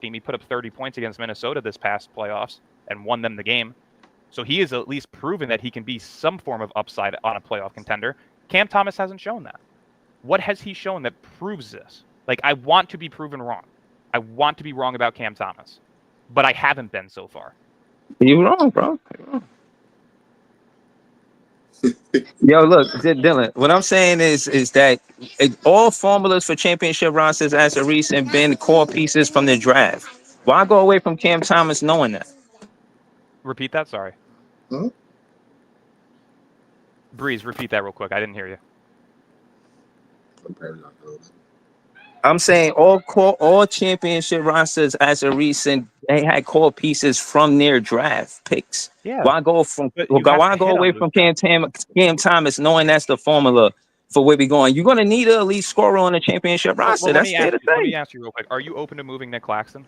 team. He put up 30 points against Minnesota this past playoffs and won them the game. So he is at least proven that he can be some form of upside on a playoff contender. Cam Thomas hasn't shown that. What has he shown that proves this? Like, I want to be proven wrong. I want to be wrong about Cam Thomas, but I haven't been so far. You're wrong, bro. You're wrong. Yo, look, Dylan, what I'm saying is that all formulas for championship rosters as of recent been core pieces from the draft. Why go away from Cam Thomas knowing that? Repeat that, sorry. Huh? Breeze, repeat that real quick. I didn't hear you. I'm saying all championship rosters as of recent, they had core pieces from their draft picks. Yeah. Why go away from Cam Thomas knowing that's the formula for where we're going? You're gonna need an elite scorer on a championship roster. Well, That's fair to let say. me ask you real quick. Are you open to moving Nick Claxton?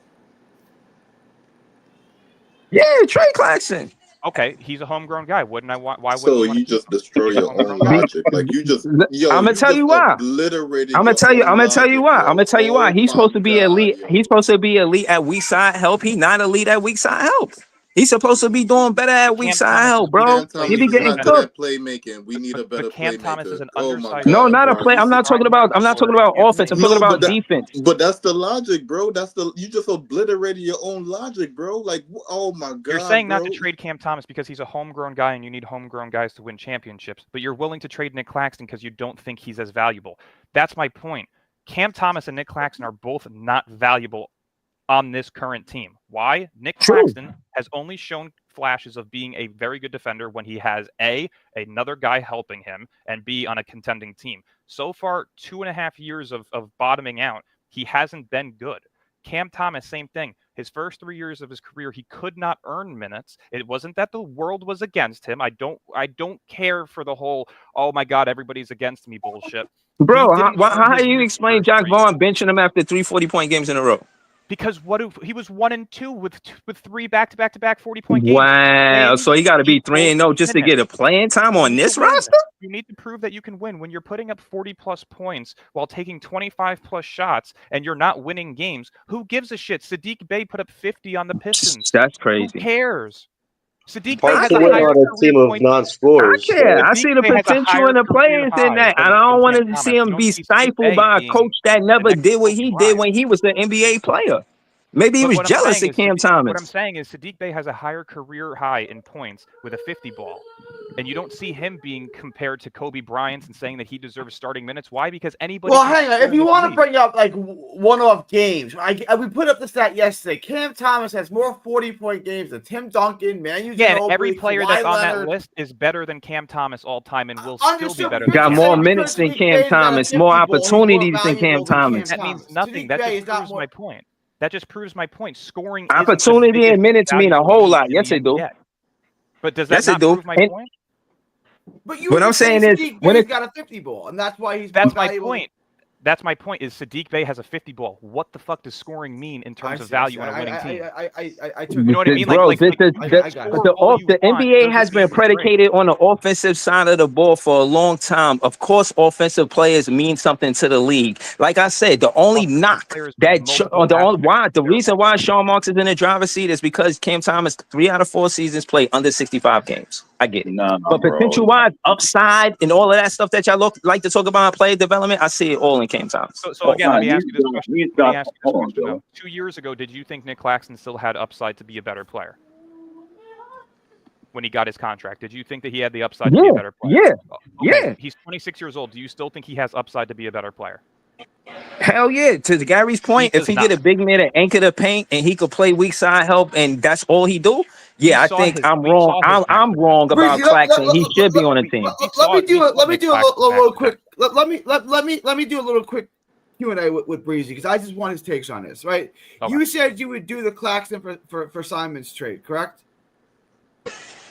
Yeah, Trey Claxton. Okay, he's a homegrown guy. Why wouldn't So you you just destroy your own logic. Like you just I'm gonna tell you why. I'm gonna tell you why. He's supposed to be elite. He's supposed to be elite at weak side help. He's not elite at weak side help. He's supposed to be doing better at weak side help, bro. He be getting cooked. Playmaking. We need a better Cam playmaker. Thomas is an Oh my undersized. God, No, not a bro. play. I'm not talking about offense. I'm talking about defense. But that's the logic, bro. You just obliterated your own logic, bro. Like, oh my God. You're saying bro. not to trade Cam Thomas because he's a homegrown guy and you need homegrown guys to win championships, but you're willing to trade Nick Claxton because you don't think he's as valuable. That's my point. Cam Thomas and Nick Claxton are both not valuable on this current team. Why? Nick Claxton has only shown flashes of being a very good defender when he has another guy helping him, and B, on a contending team. So far, 2.5 years of bottoming out, he hasn't been good. Cam Thomas, same thing. His first 3 years of his career, he could not earn minutes. It wasn't that the world was against him. I don't care for the whole, oh my God, everybody's against me bullshit. Bro, how do you explain Jack Vaughn benching him after 3 40-point games in a row? Because what if he was 1-2 with 3 back-to-back 40-point games? Wow, so he got to be 3-0 just to get a playing time on this roster? You need to prove that you can win when you're putting up 40-plus points while taking 25-plus shots and you're not winning games. Who gives a shit? Sadiq Bey put up 50 on the Pistons. That's crazy. Who cares? Sadiq Bey has a team of non-scorers. I care. I see the potential in the players in that, and I don't want to see him be stifled by a coach that never did what he did when he was an NBA player. Maybe he was jealous of Cam Thomas. What I'm saying is Sadiq Bey has a higher career high in points with a 50 ball. And you don't see him being compared to Kobe Bryant and saying that he deserves starting minutes. Why? Because anybody. Well, hang on. If you want to bring up like one-off games, we put up the stat yesterday. Cam Thomas has more 40-point games than Tim Duncan, Manu Ginobili, every player that's on that Leonard. list is better than Cam Thomas all time and will still be better. Got more minutes than Cam Thomas, more opportunities than Cam Thomas. That means nothing. That just proves my point. That just proves my point. Scoring opportunity and minutes mean a whole lot. Yes, they do. But does that not prove my point? But what I'm saying is, when he's got a 50 ball, and that's why he's. That's my point. That's my point. Is Sadiq Bey has a 50 ball? What the fuck does scoring mean in terms of value on a winning team? You know what I mean? Bro, the NBA has been predicated on the offensive side of the ball for a long time. Of course, offensive players mean something to the league. Like I said, the only knock the reason why Sean Marks is in the driver's seat is because Cam Thomas 3 out of 4 seasons played under 65 games. I get it. But potential-wise, upside, and all of that stuff that y'all like to talk about player development, I see it all in Cam Thomas. So again, let me ask you this question. 2 years ago, did you think Nick Claxton still had upside to be a better player? When he got his contract, did you think that he had the upside to be a better player? Yeah. He's 26 years old. Do you still think he has upside to be a better player? Hell yeah. To Gary's point, if he get a big man to anchor the paint and he could play weak side help and that's all he do, I think I'm wrong. I'm wrong about Claxton. He should be on the team. Let me do a little quick. Let me do a little quick Q&A with Breezy because I just want his takes on this. Right? Okay. You said you would do the Claxton for Simon's trade, correct?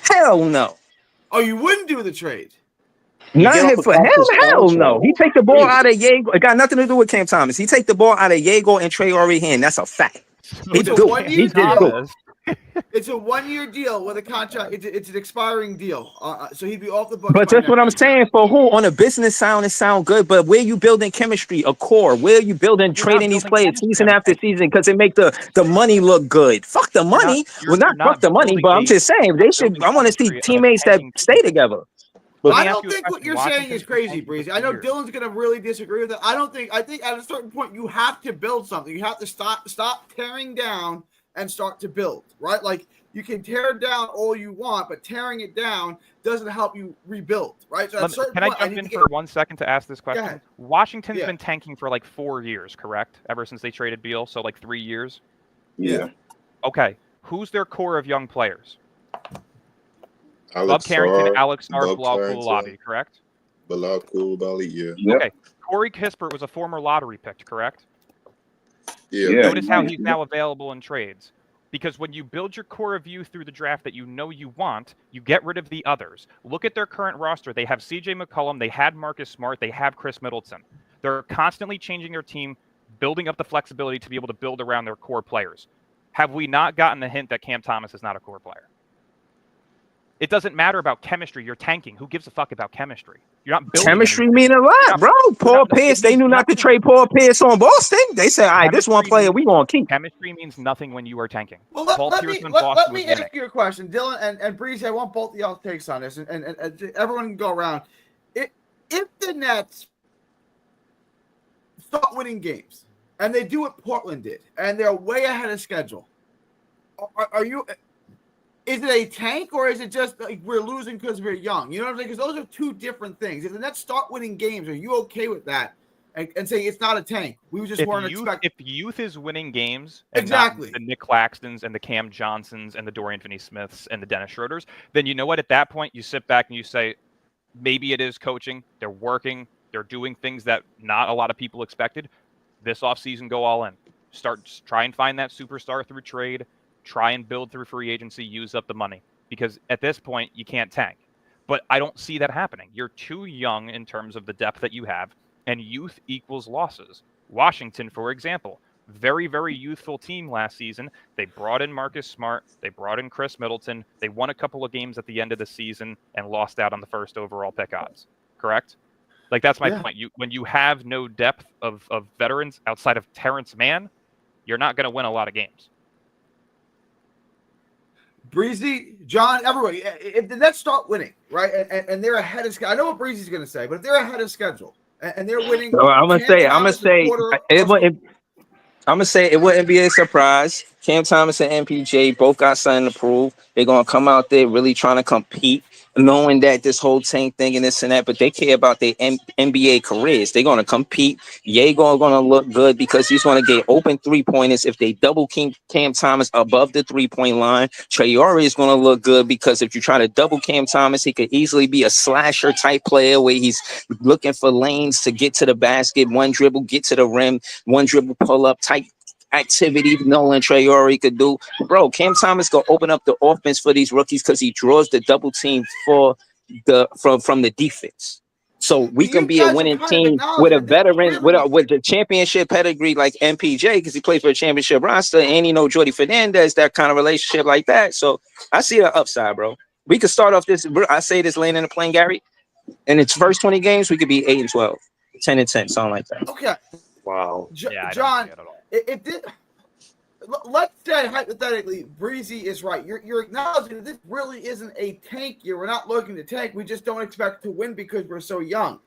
Hell no. Oh, you wouldn't do the trade? Not for him. Hell no. He take the ball out of Yago. It got nothing to do with Cam Thomas. He take the ball out of Yago and Trey Henry hand. That's a fact. He did it. It's a 1-year deal with a contract. It's an expiring deal. So he'd be off the books. But that's what I'm saying. For who? On a business sound, it sound good. But where you building chemistry, a core? Where are you building, trading these players season after season because they make the money look good? Fuck the money. Not fuck the money, but I'm just saying they should. I want to see teammates that stay together. But I don't think what you're saying is crazy, Breezy. I know Dylan's going to really disagree with that. I think at a certain point you have to build something. You have to stop tearing down and start to build, right? Like you can tear down all you want, but tearing it down doesn't help you rebuild, right? So at a certain point, I jump in for 1 second to ask this question? Washington's been tanking for like 4 years, correct? Ever since they traded Beal, so like 3 years? Yeah. Okay. Who's their core of young players? Alex Bob Carrington, Sarr, Alex Sarr, Bob Bilal Carrington, Coulibaly, correct? Bilal Coulibaly, yeah. Okay. Corey Kispert was a former lottery pick, correct? Yeah. Notice how he's now available in trades. Because when you build your core of youth through the draft that you know you want, you get rid of the others. Look at their current roster. They have CJ McCollum. They had Marcus Smart. They have Chris Middleton. They're constantly changing their team, building up the flexibility to be able to build around their core players. Have we not gotten the hint that Cam Thomas is not a core player? It doesn't matter about chemistry. You're tanking. Who gives a fuck about chemistry? You're not building chemistry anything. mean a lot, bro. Paul Pierce, they knew not to trade Paul Pierce on Boston. They said, all right, this one player we gonna keep. Chemistry means nothing when you are tanking. Well, let me ask you a question, Dylan and Breezy. I want both of y'all takes on this, and everyone can go around. If the Nets start winning games, and they do what Portland did, and they're way ahead of schedule, are you? Is it a tank or is it just like we're losing because we're young? You know what I'm saying? Because those are two different things. If the Nets start winning games, are you okay with that? And saying it's not a tank. We just weren't expecting. If youth is winning games, exactly, the Nick Claxtons and the Cam Johnsons and the Dorian Finney-Smiths and the Dennis Schroeders, then you know what? At that point, you sit back and you say, maybe it is coaching. They're working. They're doing things that not a lot of people expected. This offseason, go all in. Try and find that superstar through trade. Try and build through free agency, use up the money. Because at this point, you can't tank. But I don't see that happening. You're too young in terms of the depth that you have, and youth equals losses. Washington, for example, very, very youthful team last season. They brought in Marcus Smart. They brought in Chris Middleton. They won a couple of games at the end of the season and lost out on the first overall pick odds. Correct? Like, that's my point. When you have no depth of veterans outside of Terrence Mann, you're not going to win a lot of games. Breezy, John, everybody, if the Nets start winning, right, and they're ahead of schedule, I know what Breezy's going to say, but if they're ahead of schedule and they're winning, so I'm gonna say it wouldn't be a surprise. Cam Thomas and MPJ both got something to prove. They're gonna come out there really trying to compete, knowing that this whole tank thing and this and that, but they care about their NBA careers. They're gonna compete. Gonna look good because he's gonna get open 3-pointers. If they double Cam Thomas above the 3-point line, Traore is gonna look good because if you try to double Cam Thomas, he could easily be a slasher type player where he's looking for lanes to get to the basket, one dribble, get to the rim, one dribble, pull up type activity Nolan Traore could do. Bro, Cam Thomas gonna open up the offense for these rookies because he draws the double team for from the defense. So we can be a winning team with a veteran, with the championship pedigree like MPJ, because he played for a championship roster, and you know Jordy Fernandez, that kind of relationship like that. So I see an upside, bro. We could start off this. I say this lane in the plane, Gary. In its first 20 games, we could be 8-12, 10-10, something like that. Okay. Wow. John, let's say hypothetically, Breezy is right. You're acknowledging that this really isn't a tank year. We're not looking to tank. We just don't expect to win because we're so young.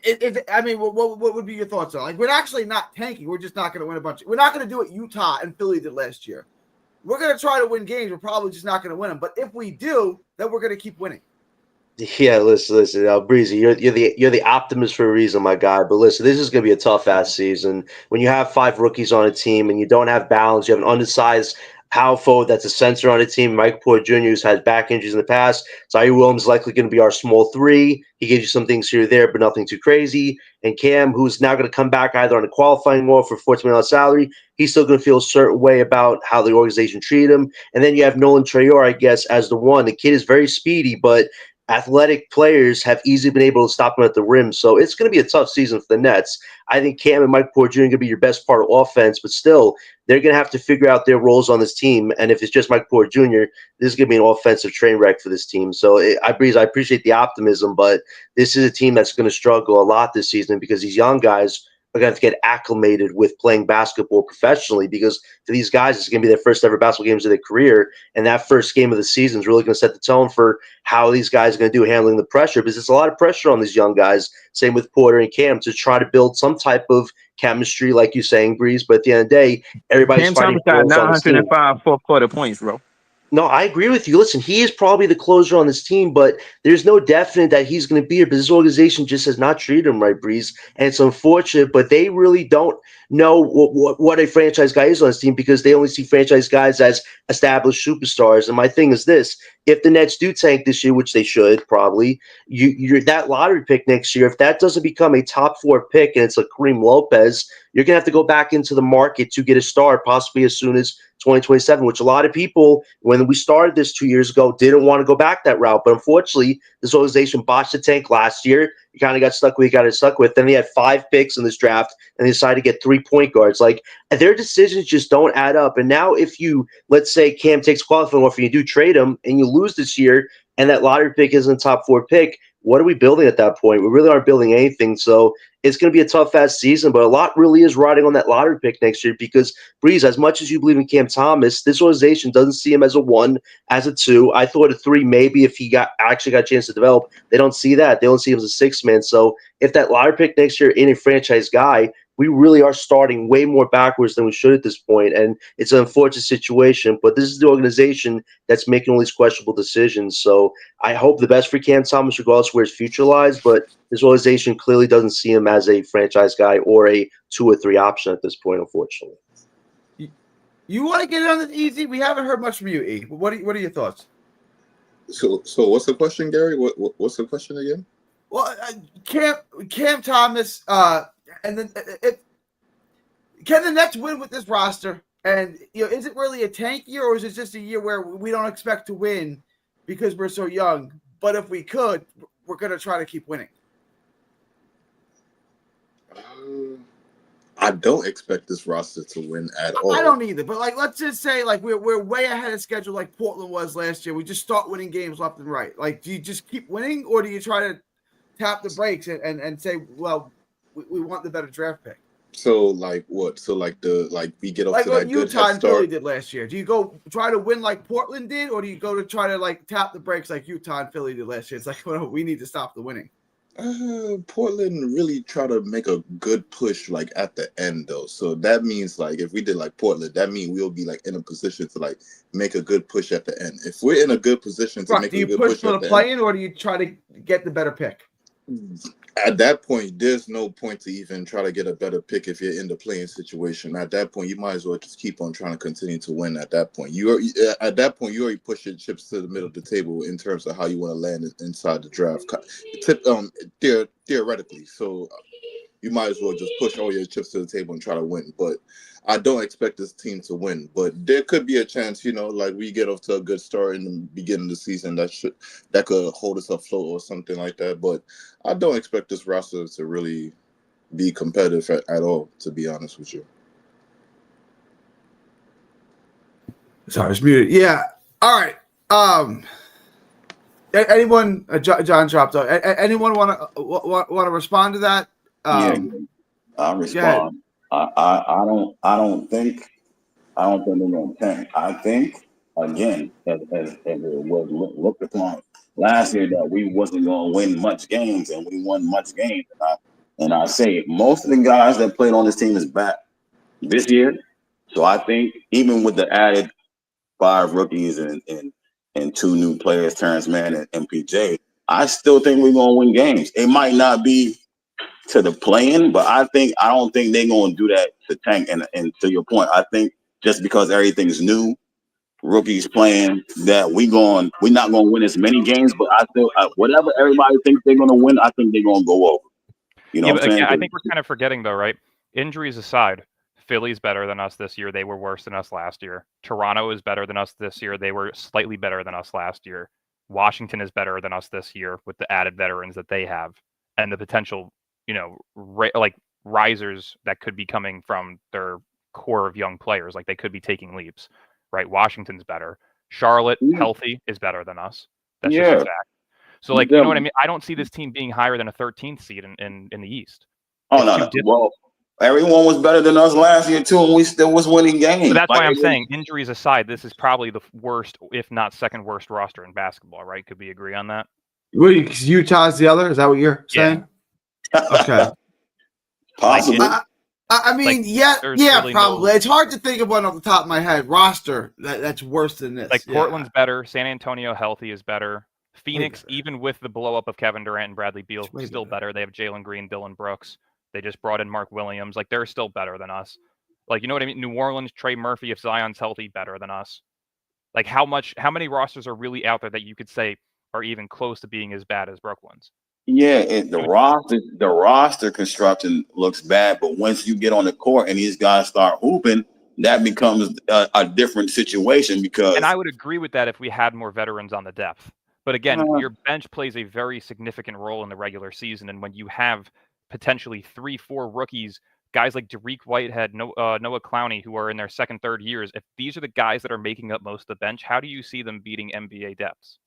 What would be your thoughts on? Like, we're actually not tanking. We're just not going to win a bunch. We're not going to do what Utah and Philly did last year. We're going to try to win games. We're probably just not going to win them. But if we do, then we're going to keep winning. Yeah, listen, Breezy, you're the optimist for a reason, my guy. But listen, this is going to be a tough ass season. When you have 5 rookies on a team and you don't have balance, you have an undersized power forward that's a center on a team. Mike Porter Jr., who's had back injuries in the past. Zaire Williams is likely going to be our small 3. He gives you some things here or there, but nothing too crazy. And Cam, who's now going to come back either on a qualifying offer for $14 million salary, he's still going to feel a certain way about how the organization treated him. And then you have Nolan Traore, I guess, as the one. The kid is very speedy, but athletic players have easily been able to stop them at the rim. So it's going to be a tough season for the Nets. I think Cam and Mike Porter Jr. are going to be your best part of offense, but still, they're going to have to figure out their roles on this team. And if it's just Mike Porter Jr., this is going to be an offensive train wreck for this team. So I appreciate the optimism, but this is a team that's going to struggle a lot this season because these young guys are going to have to get acclimated with playing basketball professionally, because for these guys, it's going to be their first ever basketball games of their career. And that first game of the season is really going to set the tone for how these guys are going to do handling the pressure, because there's a lot of pressure on these young guys, same with Porter and Cam, to try to build some type of chemistry, like you're saying, Breeze. But at the end of the day, everybody's Cam fighting Thomas got for on this team. 905 fourth-quarter points, bro. No, I agree with you. Listen, he is probably the closer on this team, but there's no definite that he's going to be here. But this organization just has not treated him right, Breeze, and it's unfortunate. But they really don't know what a franchise guy is on this team, because they only see franchise guys as established superstars. And my thing is this: if the Nets do tank this year, which they should probably, you're that lottery pick next year. If that doesn't become a top 4 pick and it's a Kareem Lopez, you're going to have to go back into the market to get a star, possibly as soon as 2027, which a lot of people, when we started this 2 years ago, didn't want to go back that route. But unfortunately, this organization botched the tank last year. You kind of got stuck with what you got stuck with. Then they had 5 picks in this draft, and they decided to get 3 point guards. Like, their decisions just don't add up. And now if you, let's say Cam takes qualifying offer, you do trade him, and you lose this year, and that lottery pick isn't a top 4 pick, what are we building at that point? We really aren't building anything. So it's going to be a tough-ass season, but a lot really is riding on that lottery pick next year, because, Breeze, as much as you believe in Cam Thomas, this organization doesn't see him as a 1, as a 2. I thought a 3 maybe if he actually got a chance to develop. They don't see that. They don't see him as a 6-man. So if that lottery pick next year ain't a franchise guy, we really are starting way more backwards than we should at this point, and it's an unfortunate situation. But this is the organization that's making all these questionable decisions. So I hope the best for Cam Thomas, regardless where his future lies. But this organization clearly doesn't see him as a franchise guy or a 2 or 3 option at this point, unfortunately. You want to get it on this easy? We haven't heard much from you, E. What are your thoughts? So what's the question, Gary? What's the question again? Well, Cam Thomas, and then can the Nets win with this roster? And is it really a tank year, or is it just a year where we don't expect to win because we're so young? But if we could, we're going to try to keep winning. I don't expect this roster to win at all. I don't either. But let's just say we're way ahead of schedule, like Portland was last year. We just start winning games left and right. Do you just keep winning, or do you try to tap the brakes and say, well, we want the better draft pick? So what? So we get off to what that Utah good head and Philly start. did last year. Do you go try to win like Portland did, or do you go to try to tap the brakes like Utah and Philly did last year? It's well, we need to stop the winning. Portland really try to make a good push at the end though. So that means if we did Portland, that means we'll be in a position to make a good push at the end. If we're in a good position to make a good push at the end. Do you push for the play-in, or do you try to get the better pick? At that point, there's no point to even try to get a better pick if you're in the playing situation. At that point, you might as well just keep on trying to continue to win. At that point, you already push your chips to the middle of the table in terms of how you want to land inside the draft. Theoretically, so you might as well just push all your chips to the table and try to win. But I don't expect this team to win. But there could be a chance, we get off to a good start in the beginning of the season that could hold us afloat or something like that. But I don't expect this roster to really be competitive at all, to be honest with you. Sorry, it's muted. Yeah. All right. Anyone? John dropped off. Anyone want to respond to that? Yeah, I'll respond. I don't think they're going to tank. I think again, as it was looked upon last year, that we wasn't going to win much games, and we won much games. And I say most of the guys that played on this team is back this year. So I think even with the added 5 rookies and 2 new players, Terrence Mann and MPJ, I still think we're going to win games. It might not be to the play-in, but I don't think they're going to do that to tank. And to your point, I think just because everything's new, rookies playing, that we're not going to win as many games. But I feel whatever everybody thinks they're going to win, I think they're going to go over. You know what I'm saying? I think we're kind of forgetting though, right? Injuries aside, Philly's better than us this year. They were worse than us last year. Toronto is better than us this year. They were slightly better than us last year. Washington is better than us this year with the added veterans that they have and the potential, risers that could be coming from their core of young players. Like they could be taking leaps, right? Washington's better. Charlotte, healthy, is better than us. That's just a fact. So, you know what I mean? I don't see this team being higher than a 13th seed in the East. Oh, no. Well, everyone was better than us last year, too, and we still was winning games. But that's why I'm saying, injuries aside, this is probably the worst, if not second worst roster in basketball, right? Could we agree on that? Utah's the other? Is that what you're saying? Yeah. Okay. Possibly. I mean, really probably. It's hard to think of one off the top of my head. Roster that's worse than this. Portland's better. San Antonio healthy is better. Phoenix, even with the blow up of Kevin Durant and Bradley Beal, still better. They have Jalen Green, Dylan Brooks. They just brought in Mark Williams. They're still better than us. You know what I mean? New Orleans, Trey Murphy, if Zion's healthy, better than us. How many rosters are really out there that you could say are even close to being as bad as Brooklyn's? Yeah, the roster construction looks bad, but once you get on the court and these guys start hooping, that becomes a different situation because. And I would agree with that if we had more veterans on the depth. But again, your bench plays a very significant role in the regular season, and when you have potentially 3-4 rookies, guys like Dariq Whitehead, Noah Clowney, who are in their second, third years, if these are the guys that are making up most of the bench, how do you see them beating NBA depths?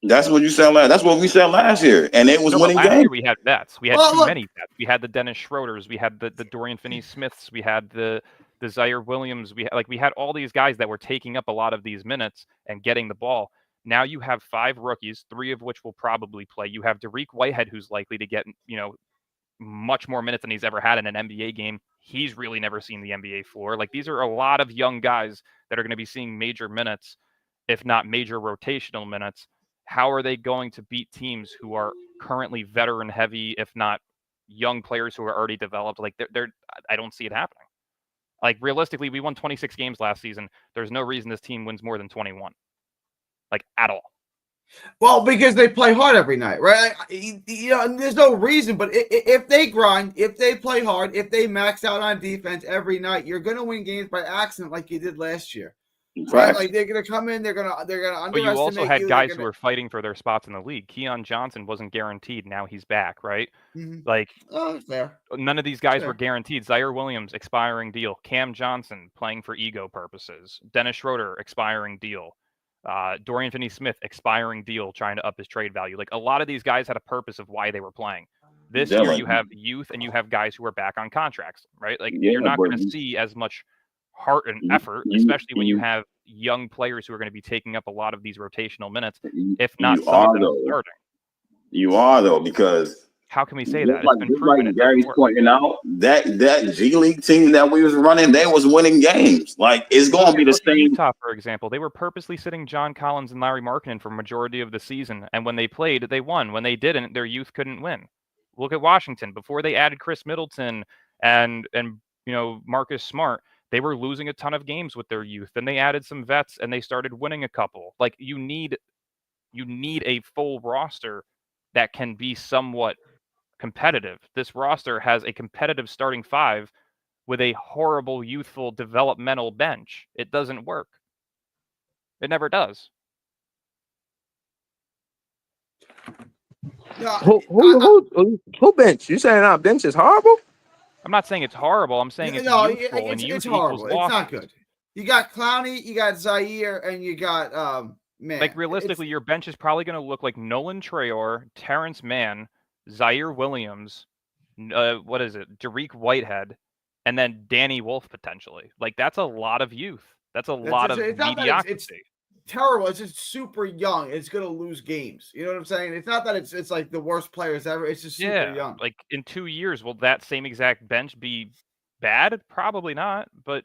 That's what you said last. That's what we said last year, and it was winning games. Year we had vets. We had too many vets. We had the Dennis Schroeders. We had the Dorian Finney-Smiths. We had the Zaire Williams. We had all these guys that were taking up a lot of these minutes and getting the ball. Now you have 5 rookies, 3 of which will probably play. You have Dariq Whitehead, who's likely to get much more minutes than he's ever had in an NBA game. He's really never seen the NBA floor. These are a lot of young guys that are going to be seeing major minutes, if not major rotational minutes. How are they going to beat teams who are currently veteran heavy, if not young players who are already developed? I don't see it happening. Realistically, we won 26 games last season. There's no reason this team wins more than 21. At all. Well, because they play hard every night, right? And there's no reason, but if they grind, if they play hard, if they max out on defense every night, you're going to win games by accident like you did last year. Right? They're going to come in, they're going to underestimate. But you also had guys who were fighting for their spots in the league. Keon Johnson wasn't guaranteed. Now he's back, right? Mm-hmm. Fair. None of these guys were guaranteed. Zaire Williams, expiring deal. Cam Johnson, playing for ego purposes. Dennis Schroeder, expiring deal. Dorian Finney-Smith, expiring deal, trying to up his trade value. A lot of these guys had a purpose of why they were playing. This year, you have youth and you have guys who are back on contracts, right? You're not going to see as much heart and effort, especially when you have young players who are going to be taking up a lot of these rotational minutes, if not some of them starting. You are, though, because how can we say that? It's been proven. Gary's pointing out, that G League team that we was running, they was winning games. It's going to be the same. Utah, for example, they were purposely sitting John Collins and Larry Markkinen for majority of the season, and when they played, they won. When they didn't, their youth couldn't win. Look at Washington. Before they added Chris Middleton and Marcus Smart, they were losing a ton of games with their youth. Then they added some vets and they started winning a couple. You need a full roster that can be somewhat competitive. This roster has a competitive starting 5 with a horrible youthful developmental bench. It doesn't work. It never does. Who bench? You saying our bench is horrible? I'm not saying it's horrible. I'm saying it's youthful, and youth it's horrible. It's not good. You got Clowney, you got Zaire, and you got Mann. Realistically, your bench is probably going to look like Nolan Traore, Terrence Mann, Zaire Williams, Dariq Whitehead, and then Danny Wolf potentially. That's a lot of youth. That's a lot of mediocrity. It's terrible. It's just super young. It's going to lose games. You know what I'm saying? It's not that it's like the worst players ever. It's just super young. In 2 years, will that same exact bench be bad? Probably not, but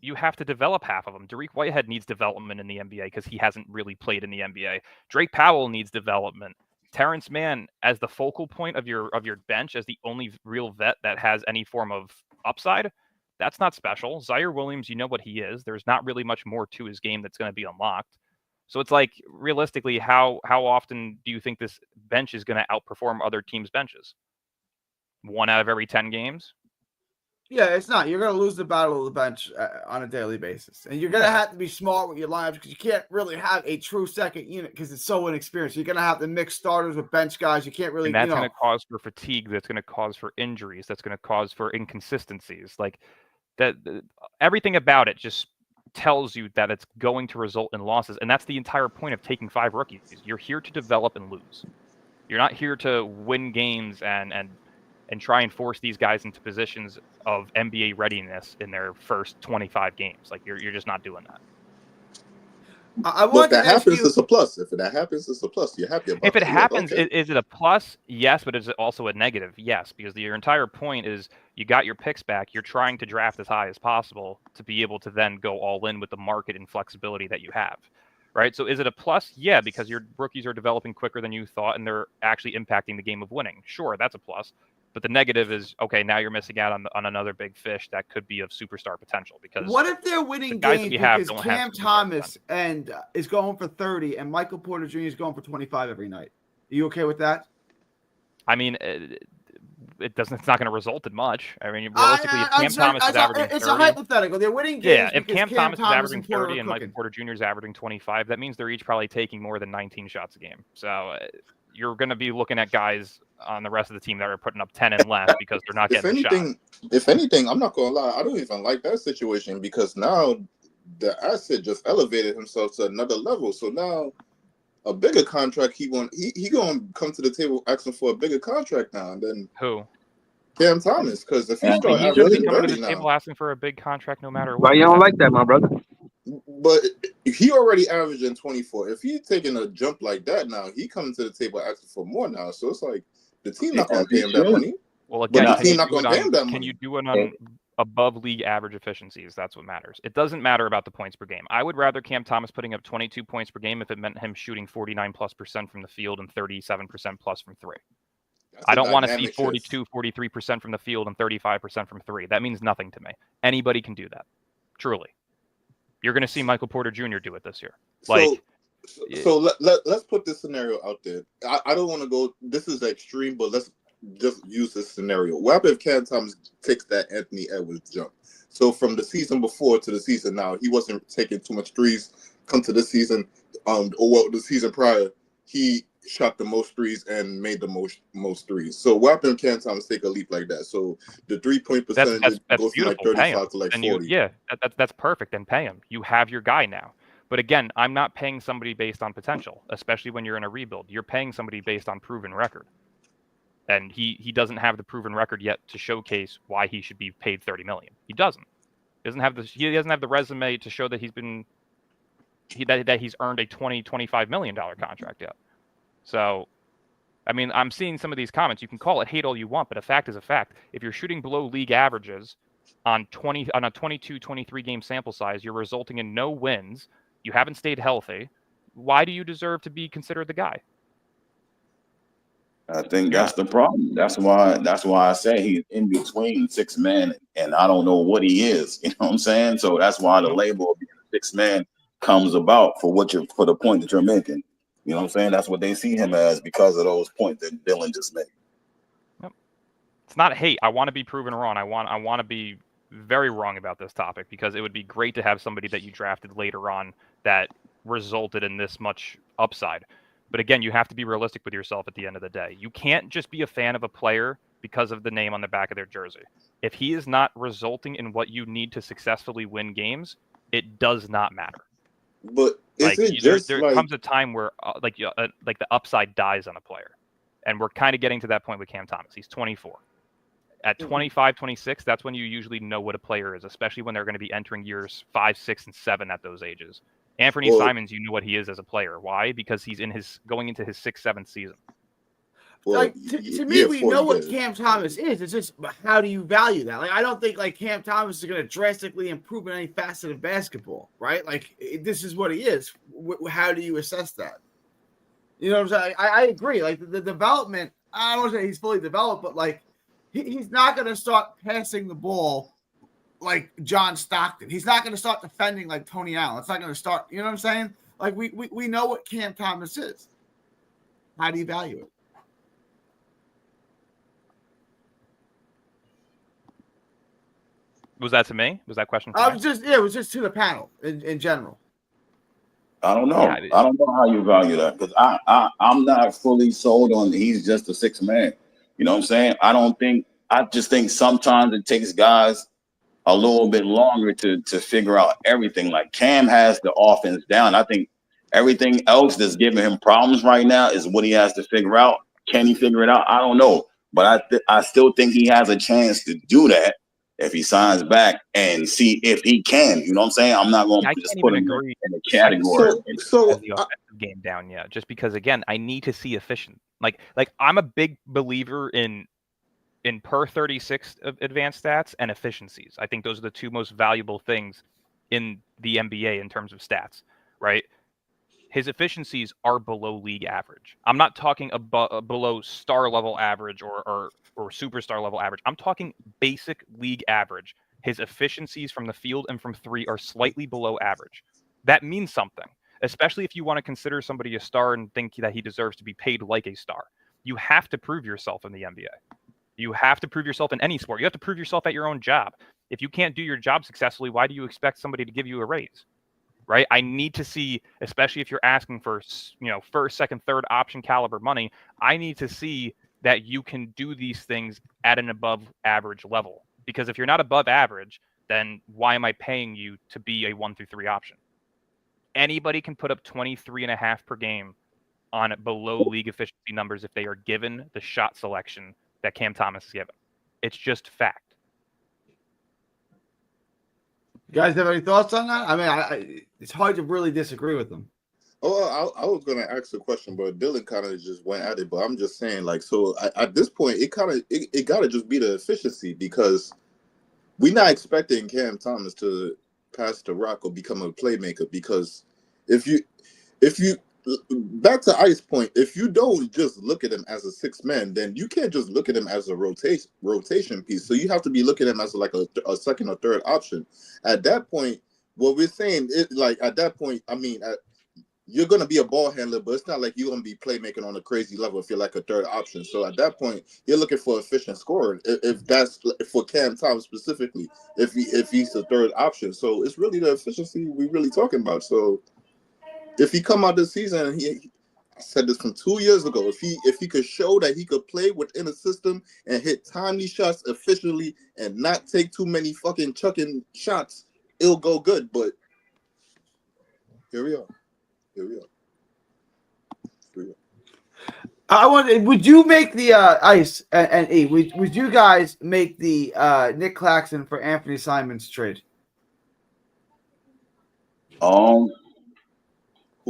you have to develop half of them. Dariq Whitehead needs development in the NBA because he hasn't really played in the NBA. Drake Powell needs development. Terrence Mann as the focal point of your bench, as the only real vet that has any form of upside, that's not special. Zaire Williams, you know what he is. There's not really much more to his game that's going to be unlocked. So it's realistically, how often do you think this bench is going to outperform other teams' benches? 1 out of every 10 games? Yeah, it's not. You're going to lose the battle of the bench on a daily basis. And you're going to have to be smart with your lineups because you can't really have a true second unit because it's so inexperienced. You're going to have to mix starters with bench guys. You can't really, and that's going to cause for fatigue. That's going to cause for injuries. That's going to cause for inconsistencies. Like that, everything about it just tells you that it's going to result in losses. And that's the entire point of taking 5 rookies. You're here to develop and lose. You're not here to win games and try and force these guys into positions of NBA readiness in their first 25 games. Like you're just not doing that. But if that happens, it's a plus. If that happens, it's a plus. You're happy about it. If it happens, is it a plus? Yes, but is it also a negative? Yes, because your entire point is you got your picks back. You're trying to draft as high as possible to be able to then go all in with the market and flexibility that you have. Right? So is it a plus? Yeah, because your rookies are developing quicker than you thought and they're actually impacting the game of winning. Sure, that's a plus. But the negative is, okay, now you're missing out on another big fish that could be of superstar potential. Because what if they're winning games because Cam Thomas is going for 30 and Michael Porter Jr. is going for 25 every night? Are you okay with that? I mean, it's not going to result in much. I mean, realistically, if Cam Thomas is averaging 30, it's a hypothetical. They're winning games. Yeah, if Cam Thomas is averaging 30 and Michael Porter Jr. is averaging 25, that means they're each probably taking more than 19 shots a game. So you're going to be looking at guys on the rest of the team that are putting up 10 and less because they're not getting the shot. If anything, I'm not going to lie, I don't even like that situation because now the asset just elevated himself to another level. So now a bigger contract, he going to come to the table asking for a bigger contract now. And then who? Cam Thomas, because if he start averaging 30 to the table asking for a big contract no matter what. Why you don't like that, my brother? But he already averaging 24. If he's taking a jump like that now, he coming to the table asking for more now. So it's like the team not going to pay him that money. Well, again, the team not going to pay him that money. Can you do it on above league average efficiencies? That's what matters. It doesn't matter about the points per game. I would rather Cam Thomas putting up 22 points per game if it meant him shooting 49+% from the field and 37% plus from 3. I don't want to see 42, 43% from the field and 35% from 3. That means nothing to me. Anybody can do that. Truly. You're going to see Michael Porter Jr. do it this year. So let's put this scenario out there. I don't want to go, this is extreme, but let's just use this scenario. What happens if Cam Thomas takes that Anthony Edwards jump? So from the season before to the season now, he wasn't taking too much threes. Come to this season, the season prior, he shot the most threes and made the most threes. So what happens if Cam Thomas take a leap like that? So the 3-point percentage goes from like 35 to like 40. That's perfect. And pay him. You have your guy now. But again, I'm not paying somebody based on potential, especially when you're in a rebuild. You're paying somebody based on proven record. And he doesn't have the proven record yet to showcase why he should be paid $30 million. He doesn't. He doesn't have the resume to show that he's earned a $20-25 million contract yet. So, I mean, I'm seeing some of these comments. You can call it hate all you want, but a fact is a fact. If you're shooting below league averages on a 22-23 game sample size, you're resulting in no wins. You haven't stayed healthy. Why do you deserve to be considered the guy? I think that's the problem. That's why I say he's in between 6 men, and I don't know what he is. You know what I'm saying? So that's why the label of being a 6 man comes about for the point that you're making. You know what I'm saying? That's what they see him as because of those points that Dylan just made. Yep. It's not hate. I want to be proven wrong. I want to be very wrong about this topic because it would be great to have somebody that you drafted later on that resulted in this much upside. But again, you have to be realistic with yourself at the end of the day. You can't just be a fan of a player because of the name on the back of their jersey. If he is not resulting in what you need to successfully win games, it does not matter. But there comes a time where the upside dies on a player. And we're kind of getting to that point with Cam Thomas. He's 24. At 25, 26, that's when you usually know what a player is, especially when they're going to be entering years 5, 6, and 7 at those ages. Anthony Simons, you know what he is as a player. Why? Because he's going into his 6th, 7th season. Well, to me, we know what Cam Thomas is. It's just how do you value that? Like, I don't think like Cam Thomas is going to drastically improve in any facet of basketball, right? Like, this is what he is. How do you assess that? You know what I'm saying? I agree. Like the development, I don't want to say he's fully developed, but like he's not going to start passing the ball like John Stockton. He's not going to start defending like Tony Allen. It's not going to start. You know what I'm saying? Like we know what Cam Thomas is. How do you value it? Was that to me? Was that question? I was just, it was just to the panel in general. I don't know. Yeah, I don't know how you value that because I'm not fully sold on he's just a sixth man. You know what I'm saying? I just think sometimes it takes guys a little bit longer to figure out everything. Like Cam has the offense down. I think everything else that's giving him problems right now is what he has to figure out. Can he figure it out? I don't know. But I still think he has a chance to do that if he signs back and see if he can. You know what I'm saying? I'm not going to just put him in the category. So the offensive game down yet, just because again, I need to see efficient. Like I'm a big believer in per 36 advanced stats and efficiencies. I think those are the two most valuable things in the NBA in terms of stats, right? His efficiencies are below league average. I'm not talking below star level average or superstar level average. I'm talking basic league average. His efficiencies from the field and from three are slightly below average. That means something, especially if you want to consider somebody a star and think that he deserves to be paid like a star. You have to prove yourself in the NBA. You have to prove yourself in any sport. You have to prove yourself at your own job. If you can't do your job successfully, why do you expect somebody to give you a raise? Right? I need to see, especially if you're asking for, first, second, third option caliber money, I need to see that you can do these things at an above average level. Because if you're not above average, then why am I paying you to be a 1 through 3 option? Anybody can put up 23.5 per game on below league efficiency numbers if they are given the shot selection that Cam Thomas is given. It's just fact. You guys have any thoughts on that? I mean, it's hard to really disagree with them. Oh, I was gonna ask a question, but Dylan kind of just went at it. But I'm just saying, like, so at this point, it gotta just be the efficiency because we're not expecting Cam Thomas to pass the rock or become a playmaker. Because if you back to Ice's point, if you don't just look at him as a sixth man, then you can't just look at him as a rotation piece. So you have to be looking at him as like a second or third option. At that point, what we're saying is like at that point, I mean, you're going to be a ball handler, but it's not like you're going to be playmaking on a crazy level if you're like a third option. So at that point, you're looking for efficient scorer. If that's for Cam Thomas specifically, if he's the third option. So it's really the efficiency we're really talking about. So if he come out this season, and I said this from 2 years ago, if he could show that he could play within a system and hit timely shots efficiently and not take too many fucking chucking shots, it'll go good. But here we are. Would you make the Ice and E? Would you guys make the Nick Claxton for Anthony Simons trade? Who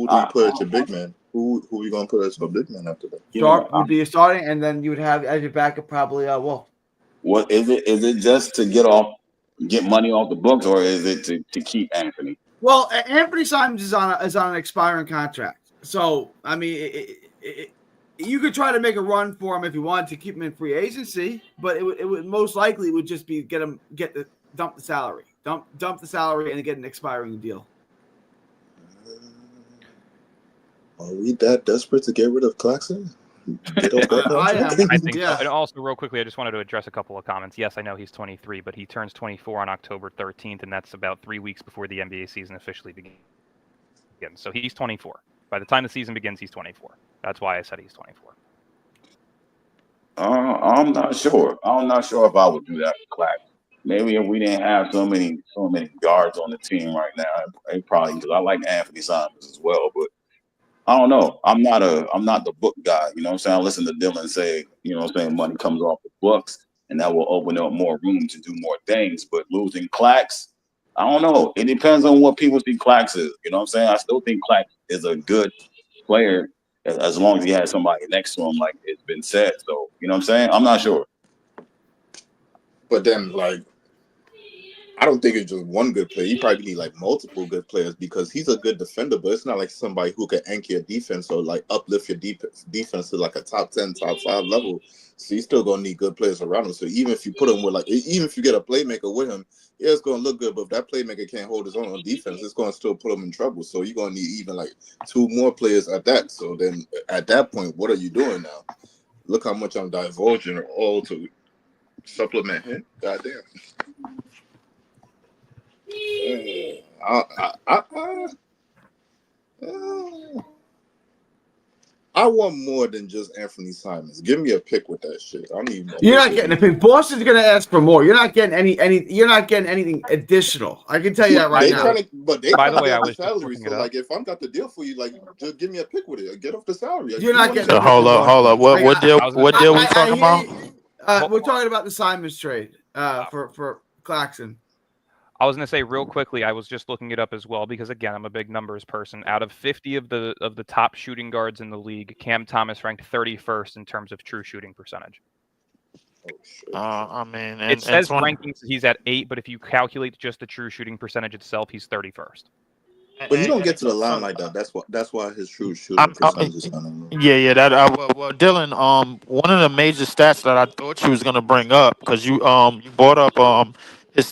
do you put as your big man? Who are you gonna put as your big man after that? Sharp would be your starting, and then you would have as your backup probably Wolf. What is it? Is it just to get money off the books, or is it to keep Anthony? Well, Anthony Simons is on an expiring contract, so I mean, you could try to make a run for him if you wanted to keep him in free agency, but it would most likely would just be dump the salary, dump the salary, and get an expiring deal. Are we that desperate to get rid of Claxton? I think so. And also, real quickly, I just wanted to address a couple of comments. Yes, I know he's 23, but he turns 24 on October 13th, and that's about 3 weeks before the NBA season officially begins. So he's 24. By the time the season begins, he's 24. That's why I said he's 24. I'm not sure. I'm not sure if I would do that with Claxton. Maybe if we didn't have so many guards on the team right now, it probably, because I like Anthony Simons as well, but I don't know. I'm not the book guy. You know what I'm saying? I listen to Dylan say, you know what I'm saying, money comes off the books and that will open up more room to do more things. But losing Clax, I don't know. It depends on what people see Clax is. You know what I'm saying? I still think Clax is a good player as long as he has somebody next to him, like it's been said. So, you know what I'm saying? I'm not sure. But then, like, I don't think it's just one good player. You probably need like multiple good players because he's a good defender, but it's not like somebody who can anchor your defense or like uplift your defense to like a top 10, top 5 level. So you still gonna need good players around him. So even if you put him with even if you get a playmaker with him, yeah, it's gonna look good. But if that playmaker can't hold his own on defense, it's gonna still put him in trouble. So you're gonna need even like 2 more players at that. So then at that point, what are you doing now? Look how much I'm divulging all to supplement him. Goddamn. I want more than just Anthony Simons. Give me a pick with that shit. I need. You're not getting a pick. Boston's going to ask for more. You're not getting any. You're not getting anything additional. I can tell you that right now. By the way, I was salary. So like, if I'm got the deal for you, like, just give me a pick with it. Get off the salary. You're not getting. So hold up. What deal we talking about? We're talking about the Simons trade for Claxton. I was going to say real quickly, I was just looking it up as well because, again, I'm a big numbers person. Out of 50 of the top shooting guards in the league, Cam Thomas ranked 31st in terms of true shooting percentage. I mean, it says rankings he's at 8, but if you calculate just the true shooting percentage itself, he's 31st. But he don't get to the line like that. That's why his true shooting percentage is kind of low. Yeah. Well, Dylan, one of the major stats that I thought you was gonna bring up because you brought up his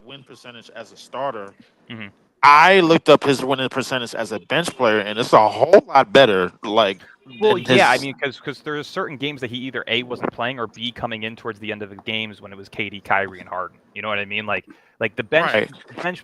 win percentage as a starter. Mm-hmm. I looked up his winning percentage as a bench player, and it's a whole lot better. Like, well, yeah, I mean, because there's certain games that he either A, wasn't playing, or B, coming in towards the end of the games when it was KD, Kyrie, and Harden. You know what I mean? Like the bench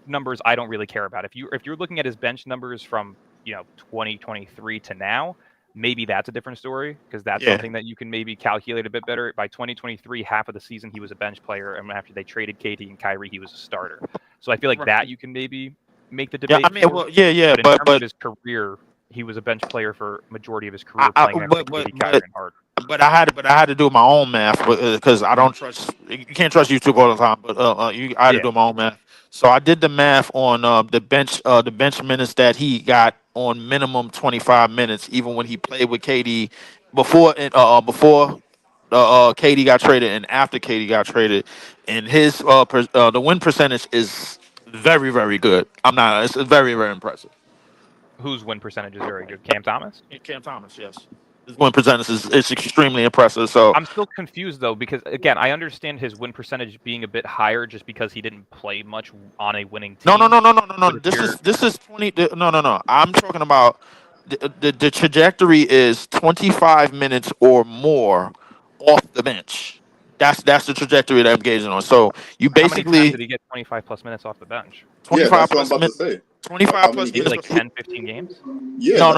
numbers, I don't really care about. If you're looking at his bench numbers from 2023 to now, maybe that's a different story because that's something that you can maybe calculate a bit better. By 2023, half of the season he was a bench player, and after they traded KD and Kyrie, he was a starter. So I feel like that you can maybe make the debate. Yeah, I mean, but in terms of his career, he was a bench player for majority of his career, playing next to KD, Kyrie, and Harden. But I had to do my own math because I don't trust. You can't trust YouTube all the time. But I had to do my own math. So I did the math on the bench minutes that he got on minimum 25 minutes, even when he played with KD before KD got traded and after KD got traded, and his the win percentage is very, very good. It's very, very impressive. Whose win percentage is very good? Cam Thomas? Cam Thomas, yes. His win percentage is extremely impressive. So I'm still confused though because again, I understand his win percentage being a bit higher just because he didn't play much on a winning team. No. This is 20. No. I'm talking about the trajectory is 25 minutes or more off the bench. That's the trajectory that I'm gauging on. So you basically how many times did he get 25 plus minutes off the bench? 25 that's plus what I'm about to say. 25 plus minutes, like 10, 15 games. Yeah. No.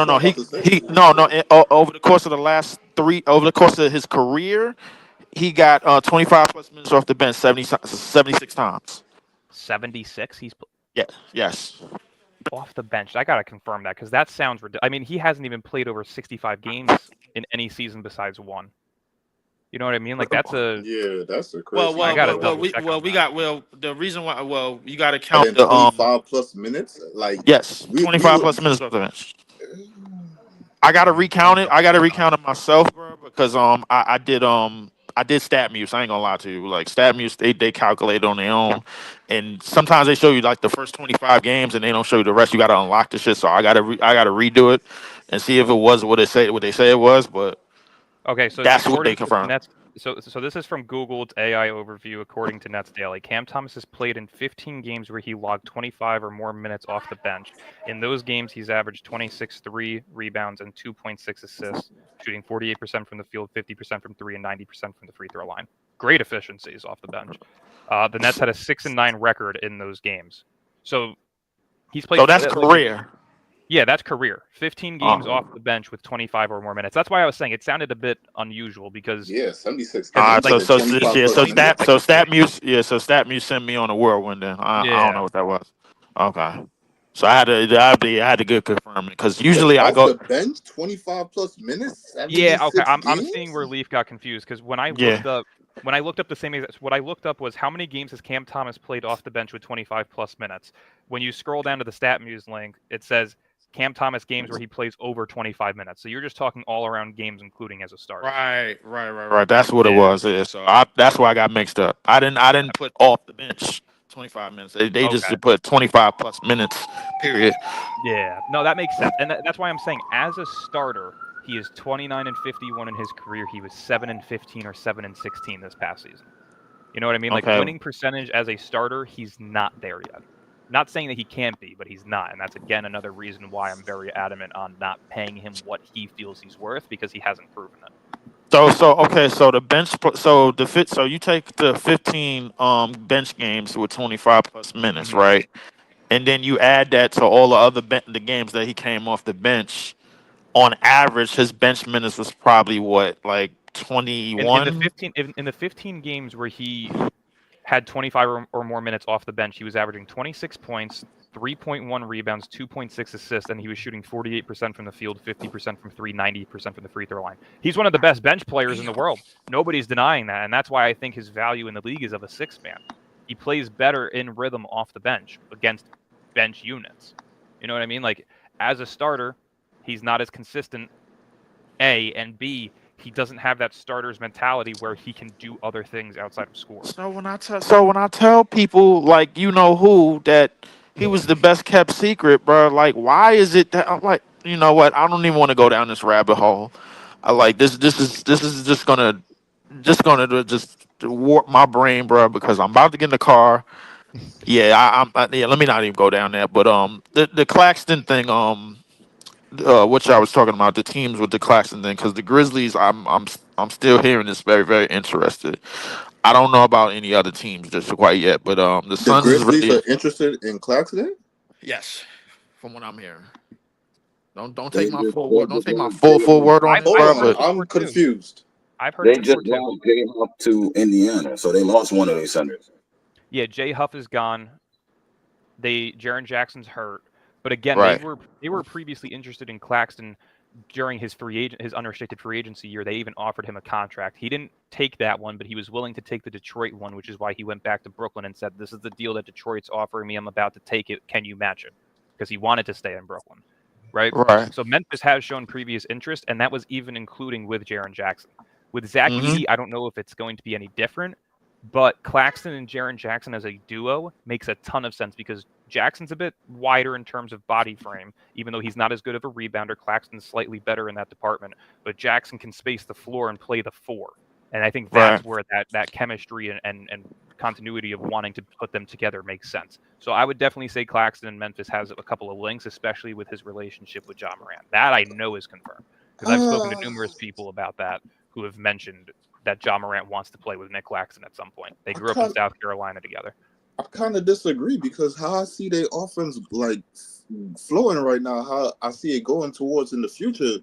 Over the course of the last over the course of his career, he got 25 plus minutes off the bench 76 times. 76. Yes. Off the bench. I gotta confirm that because that sounds ridiculous. I mean, he hasn't even played over 65 games in any season besides one. You know what I mean? Like that's a crazy. The reason why you gotta count the 25 plus minutes. Like 25 plus minutes off the bench. I gotta recount it. I gotta recount it myself, bro, because I did StatMuse. I ain't gonna lie to you. Like StatMuse, they calculate on their own, and sometimes they show you like the first 25 games, and they don't show you the rest. You gotta unlock the shit. So I gotta redo it and see if it was what they say it was. But okay, so that's what they confirmed. So this is from Google. It's AI overview. According to Nets Daily, Cam Thomas has played in 15 games where he logged 25 or more minutes off the bench. In those games, he's averaged 26, 3 rebounds, and 2.6 assists, shooting 48% from the field, 50% from 3, and 90% from the free throw line. Great efficiencies off the bench. The Nets had a 6-9 record in those games. So he's played. So that's career. Yeah, that's career. 15 games off the bench with 25 or more minutes. That's why I was saying it sounded a bit unusual because 76. So StatMuse sent me on a whirlwind. Then I don't know what that was. Okay, so I had to get confirmed because usually I go the bench 25 plus minutes. Yeah, okay. I'm seeing where Leaf got confused because when I looked up. When I looked up the same, what I looked up was how many games has Cam Thomas played off the bench with 25 plus minutes. When you scroll down to the StatMuse link, it says Cam Thomas games where he plays over 25 minutes. So you're just talking all around games, including as a starter. Right. That's what it was. Yeah, so that's why I got mixed up. I didn't put off the bench 25 minutes. They just put 25 plus minutes. Period. Yeah. No, that makes sense, and that's why I'm saying as a starter. He is 29-51 in his career. He was 7-15 or 7-16 this past season. You know what I mean? Like winning percentage as a starter, he's not there yet. Not saying that he can't be, but he's not. And that's again another reason why I'm very adamant on not paying him what he feels he's worth because he hasn't proven it. So the bench. So you take the 15 bench games with 25 plus minutes, Mhm. right? And then you add that to all the other the games that he came off the bench. On average, his bench minutes was probably what, like In the 21. 15 in the 15 games where he had 25 or more minutes off the bench, he was averaging 26 points, 3.1 rebounds, 2.6 assists, and he was shooting 48% from the field, 50% from three, 90% from the free throw line. He's one of the best bench players in the world. Nobody's denying that, and that's why I think his value in the league is of a six man. He plays better in rhythm off the bench against bench units. You know what I mean? Like as a starter, he's not as consistent. A and B, he doesn't have that starter's mentality where he can do other things outside of score. So when I tell people like you know who that he was the best kept secret, bro. Like why is it that I'm like you know what? I don't even want to go down this rabbit hole. I like this. This is just warp my brain, bro. Because I'm about to get in the car. Yeah, yeah. Let me not even go down there. But the Claxton thing. Which I was talking about the teams with the Claxton thing because the Grizzlies. I'm still hearing this very very interested. I don't know about any other teams just quite yet, but the The Suns is Grizzlies really are interested in Claxton. yes, from what I'm hearing. Don't They take my just full they word. Don't just take my lost full word on it, Hold I've bro. heard on, But before I'm too. confused. I've heard they it before just too. lost J Hop to Indiana, so they lost one of their centers. Yeah, Jay Huff is gone. Jaron Jackson's hurt, but again, right, they were previously interested in Claxton during his unrestricted free agency year. They even offered him a contract. He didn't take that one, but he was willing to take the Detroit one, which is why he went back to Brooklyn and said, "This is the deal that Detroit's offering me. I'm about to take it. Can you match it?" Because he wanted to stay in Brooklyn, right? right. So Memphis has shown previous interest, and that was even including with Jaron Jackson. With Zach Mm-hmm. Edey, I don't know if it's going to be any different, but Claxton and Jaron Jackson as a duo makes a ton of sense because Jackson's a bit wider in terms of body frame, even though he's not as good of a rebounder. Claxton's slightly better in that department, but Jackson can space the floor and play the four. And I think that's Right. where that chemistry and continuity of wanting to put them together makes sense. So I would definitely say Claxton and Memphis has a couple of links, especially with his relationship with John Morant. That I know is confirmed because I've spoken to numerous people about that who have mentioned that John Morant wants to play with Nick Claxton at some point. They I grew up in kind South Carolina together. I kind of disagree because how I see their offense like flowing right now, how I see it going towards in the future,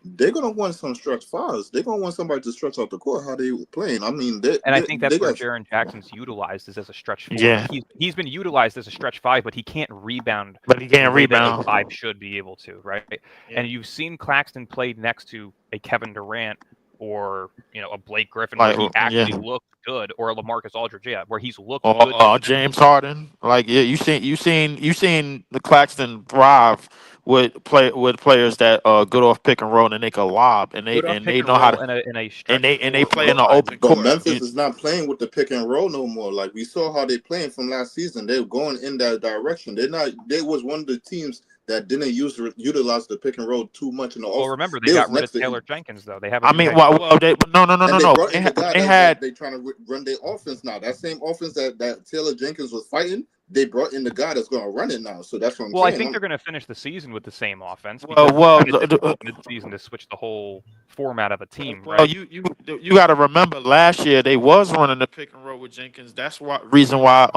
they're gonna want some stretch fives. They're gonna want somebody to stretch out the court how they were playing. I mean, And I think they that's where got Jaron Jackson's utilized is as a stretch four. Yeah, Like he's been utilized as a stretch five, but he can't rebound but he the can't way that a rebound. five should be able to, right? Yeah. And you've seen Claxton play next to a Kevin Durant or a Blake Griffin where Like he actually yeah. looked good, or a LaMarcus Aldridge, yeah, where he's looked Or good defensively. James Harden. Like yeah, you seen the Claxton thrive with players that good off pick and roll and they can lob and they Good off and pick they and know how roll to in a and stretch they four play or a in the five. open but court. Memphis is not playing with the pick and roll no more. Like we saw how they playing from last season. They're going in that direction. They're not. They was one of the teams that didn't utilize the pick and roll too much in the Well, off. remember they They was got rid next of to Taylor Jenkins though. They have a I new mean, head coach. well, they no, no, no, no, and they no. brought in the guy They that had they trying to run their offense now. That same offense that Taylor Jenkins was fighting, they brought in the guy that's going to run it now. So that's what I'm Well, I saying. think they're going to finish the season with the same offense well, because it's well, kind of difficult mid-season to switch the whole format of a team, well, right? you got to remember last year they was running the pick and roll with Jenkins. That's why reason why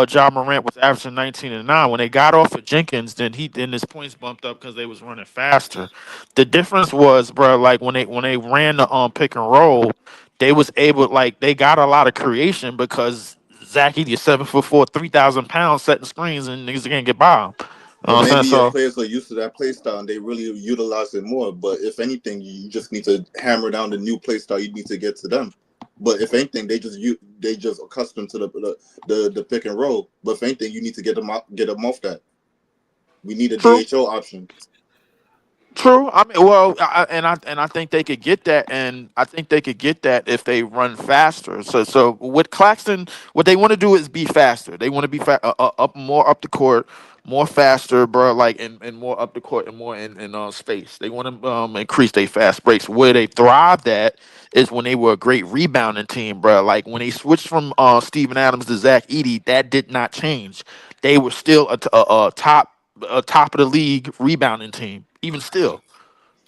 John Morant was averaging 19 and 9. When they got off of Jenkins, then his points bumped up because they was running faster. The difference was, bro, like when they ran the pick and roll, they was able like they got a lot of creation because Zach Edey is 7'4", 3,000 pounds setting screens and niggas can't get by him. You know But what I'm saying? maybe your So players are used to that play style and they really utilize it more. But if anything, you just need to hammer down the new play style. You need to get to them. But if anything, they just accustomed to the pick and roll. But if anything, you need to get them off that. We need a true. DHO option. True. I mean, well, I think they could get that, and I think they could get that if they run faster. So with Claxton, what they want to do is be faster. They want to be up more up the court, more faster, bro. Like and more up the court and more in space. They want to increase their fast breaks. Where they thrived at is when they were a great rebounding team, bro. Like when they switched from Steven Adams to Zach Edey, that did not change. They were still a top of the league rebounding team, even still.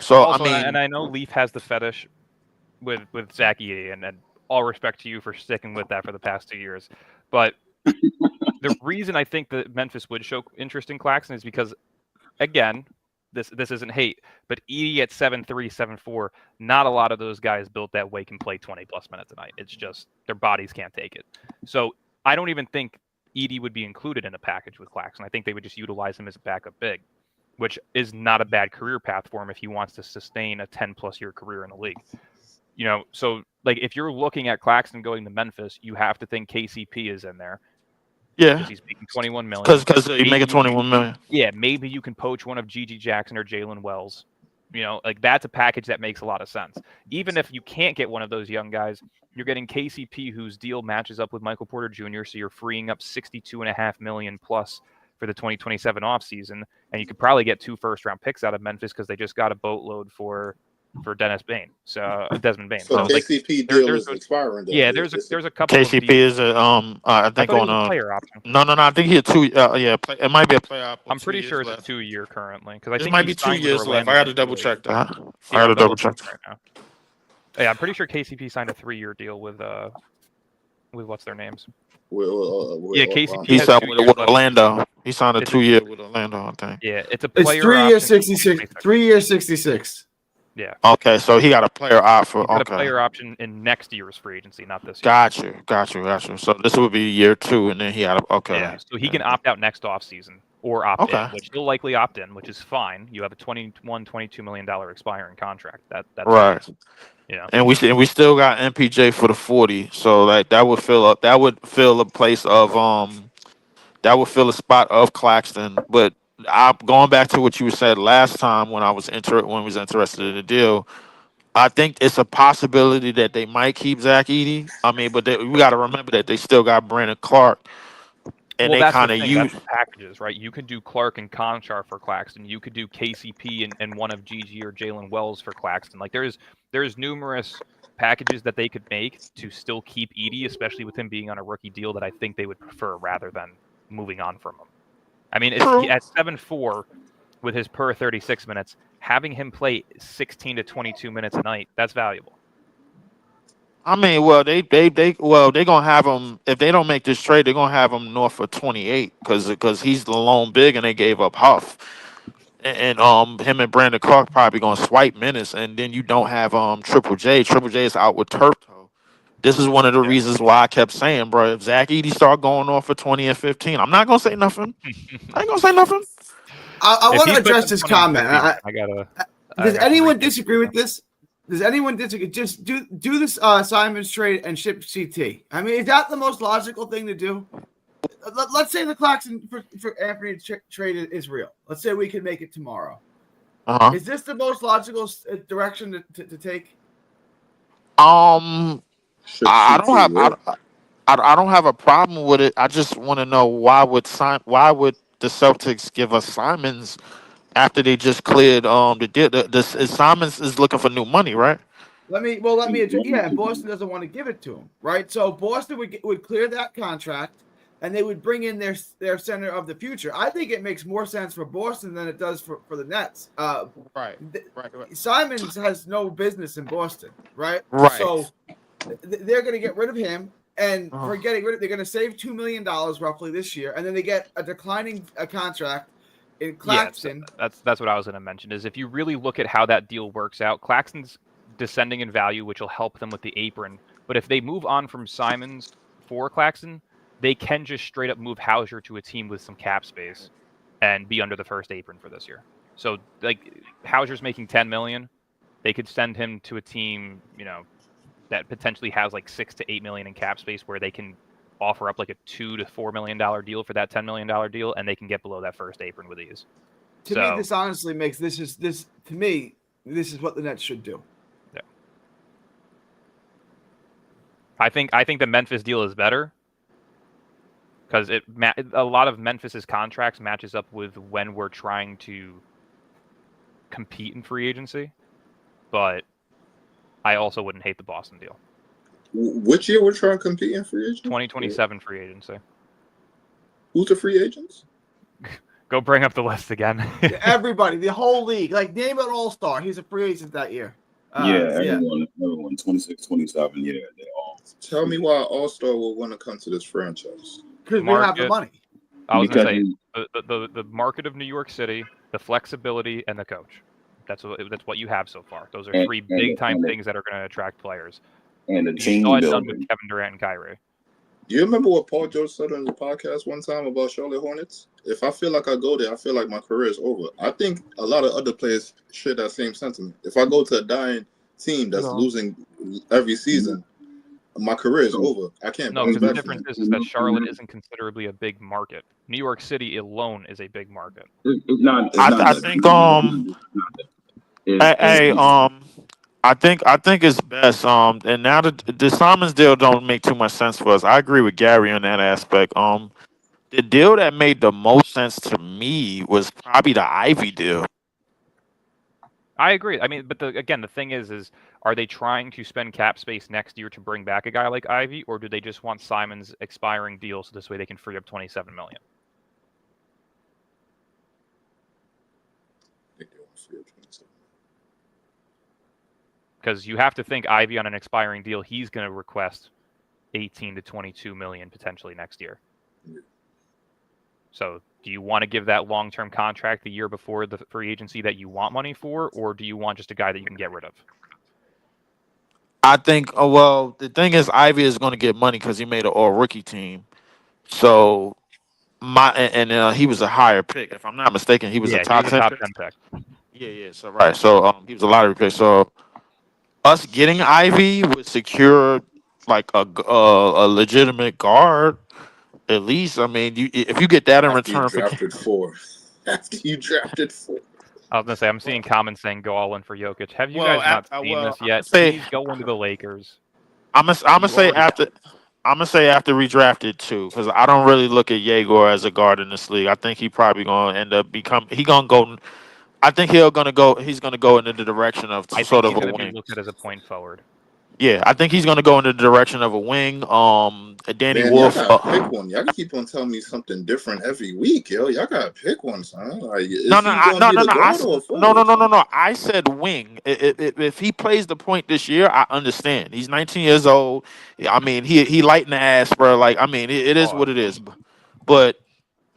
So Also, I mean, and I know Leaf has the fetish with Zach Edey, and all respect to you for sticking with that for the past 2 years. But the reason I think that Memphis would show interest in Claxton is because, again, this isn't hate, but Edey at 7'3", 7'4", not a lot of those guys built that way can play 20 plus minutes a night. It's just their bodies can't take it. So I don't even think Edey would be included in a package with Claxton. I think they would just utilize him as a backup big, which is not a bad career path for him if he wants to sustain a 10-plus year career in the league. You know, so like if you're looking at Claxton going to Memphis, you have to think KCP is in there yeah, because he's making $21 million. because he making 21 million. Yeah, maybe you can poach one of Gigi Jackson or Jalen Wells. You know, like that's a package that makes a lot of sense. Even if you can't get one of those young guys, you're getting KCP, whose deal matches up with Michael Porter Jr., so you're freeing up $62.5 million plus for the 2027 offseason, and you could probably get 2 first-round picks out of Memphis because they just got a boatload for Desmond Bain. So So like, KCP deal is expiring. Though. yeah, there's a couple of KCP deals. is a I I think thought he on was a a player option. no. I think he had 2. It might be a player option. I'm pretty sure it's a 2-year currently because I It think might he be 2 signed with years left. I Orlando got to double for 2 check that. Yeah, I got to I'll double check. right now. Yeah, I'm pretty sure KCP signed a 3-year deal with what's their names? Yeah, KCP He has signed 2 with years left. Orlando. He signed a It's 2-year with Orlando, I think. Yeah, it's a It's player 3 years, option. 66. 3 years, 66. Yeah, Okay, so he got a player offer. he's got a Okay, player option in next year's free agency, not this year. got you. So this would be year 2, and then he had a okay. Yeah, so he can opt out next offseason or opt in, Okay. which he'll likely opt in, which is fine. You have a $22 million expiring contract. That's Right. Nice. You know, And we still got MPJ for the 40, so like that would fill a place of that would fill a spot of Claxton. But I'm going back to what you said last time when was interested in the deal. I think it's a possibility that they might keep Zach Edey. I mean, but we got to remember that they still got Brandon Clark, and well, they that's kind the of thing. use That's the packages, right? You could do Clark and Conchar for Claxton. You could do KCP and one of Gigi or Jalen Wells for Claxton. Like there's numerous packages that they could make to still keep Edey, especially with him being on a rookie deal, that I think they would prefer rather than moving on from him. I mean, at 7'4", with his per 36 minutes, having him play 16 to 22 minutes a night, that's valuable. I mean, well, they're gonna have him if they don't make this trade. They're gonna have him north of 28 because he's the lone big, and they gave up Huff, and him and Brandon Clark probably gonna swipe minutes, and then you don't have Triple J. Triple J is out with turf toe. This is one of the reasons why I kept saying, bro, if Zach Edey start going off for 20 and 15, I'm not gonna say nothing. I ain't gonna say nothing. I want to address this comment. Does anyone disagree with this? Does anyone disagree? Just do this Simon's trade and ship CT. I mean, is that the most logical thing to do? Let's say the Claxton for Anthony trade is real. Let's say we can make it tomorrow. Is this the most logical direction to take? I don't have a problem with it. I just want to know why would the Celtics give us Simons after they just cleared the deal? Simons is looking for new money, right? Let me address, and Boston doesn't want to give it to him, right? So Boston would clear that contract, and they would bring in their center of the future. I think it makes more sense for Boston than it does for the Nets. Right. Simons has no business in Boston, right? Right. So they're going to get rid of him, and for getting rid of, they're going to save $2 million roughly this year, and then they get a declining contract in Claxton. Yeah, that's what I was going to mention. Is if you really look at how that deal works out, Claxton's descending in value, which will help them with the apron. But if they move on from Simons for Claxton, they can just straight up move Hauser to a team with some cap space and be under the first apron for this year. So like Hauser's making $10 million, they could send him to a team, that potentially has like $6 to $8 million in cap space, where they can offer up like a $2 to $4 million deal for that $10 million deal, and they can get below that first apron with ease. To me, this honestly makes this is what the Nets should do. Yeah. I think the Memphis deal is better because a lot of Memphis's contracts matches up with when we're trying to compete in free agency, but I also wouldn't hate the Boston deal. Which year we're trying to compete in free agency? 2027 free agency. Who's the free agents? Go bring up the list again. Everybody, the whole league. Like, name an all-star. He's a free agent that year. Everyone, 26, 27, they all. Tell me why All-Star will want to come to this franchise. Because we have the money. I was going to say, the market of New York City, the flexibility, and the coach. That's what you have so far. Those are three big-time things that are going to attract players. And the team building. Done with Kevin Durant and Kyrie. Do you remember what Paul George said on the podcast one time about Charlotte Hornets? If I feel like I go there, I feel like my career is over. I think a lot of other players share that same sentiment. If I go to a dying team that's losing every season, my career is over. I can't. No, because the difference is that Charlotte isn't considerably a big market. New York City alone is a big market. I think it's best. And now the Simons deal don't make too much sense for us. I agree with Gary on that aspect. The deal that made the most sense to me was probably the Ivy deal. I agree. I mean, but the thing is are they trying to spend cap space next year to bring back a guy like Ivy, or do they just want Simon's expiring deal so this way they can free up $27 million? Because you have to think Ivy on an expiring deal, he's going to request 18 to 22 million potentially next year. So do you want to give that long-term contract the year before the free agency that you want money for, or do you want just a guy that you can get rid of? I think, the thing is, Ivy is going to get money because he made an all-rookie team. So, he was a higher pick. If I'm not mistaken, he was a top 10 pick. Yeah. So, right. So, he was a lottery pick. So, us getting Ivy would secure, like, a legitimate guard. At least, I mean, if you get that in return for after you drafted 4. I was gonna say I'm seeing comments saying go all in for Jokic. Have you guys not seen this yet? Please go into the Lakers. I'm gonna say after redrafted too, because I don't really look at Yegor as a guard in this league. I think he probably gonna end up I think he's gonna go in the direction of sort of a wing. Be looked at as a point forward. Yeah, I think he's going to go in the direction of a wing. Danny Wolf. Y'all gotta pick one. Y'all keep on telling me something different every week, yo. Y'all gotta pick one, son. Like, No. I said wing. If he plays the point this year, I understand. He's 19 years old. I mean, he light in the ass, bro. Like, I mean, it is what it is. But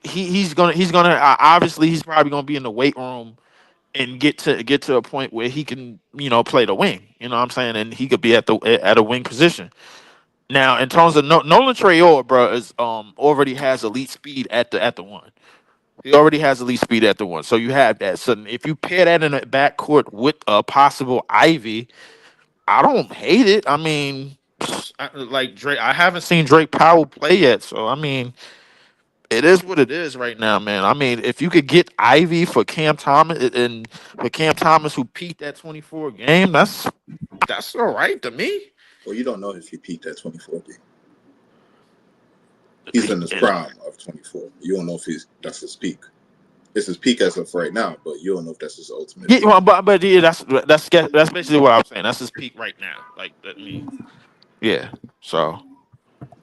he's gonna obviously he's probably gonna be in the weight room and get to a point where he can, play the wing. You know what I'm saying? And he could be at a wing position. Now, in terms of Nolan Traore, bro, is already has elite speed at the one. He already has elite speed at the one. So you have that. So if you pair that in a backcourt with a possible Ivy, I don't hate it. I mean, like Drake, I haven't seen Drake Powell play yet, so I mean, it is what it is right now, man. I mean, if you could get Ivy for Cam Thomas and for Cam Thomas who peaked at 24 game, that's all right to me. Well, you don't know if he peaked at 24 game. He's in his prime of 24. You don't know if that's his peak. It's his peak as of right now, but you don't know if that's his ultimate. Yeah, well, but yeah, that's basically what I'm saying. That's his peak right now. Like that means, yeah. So.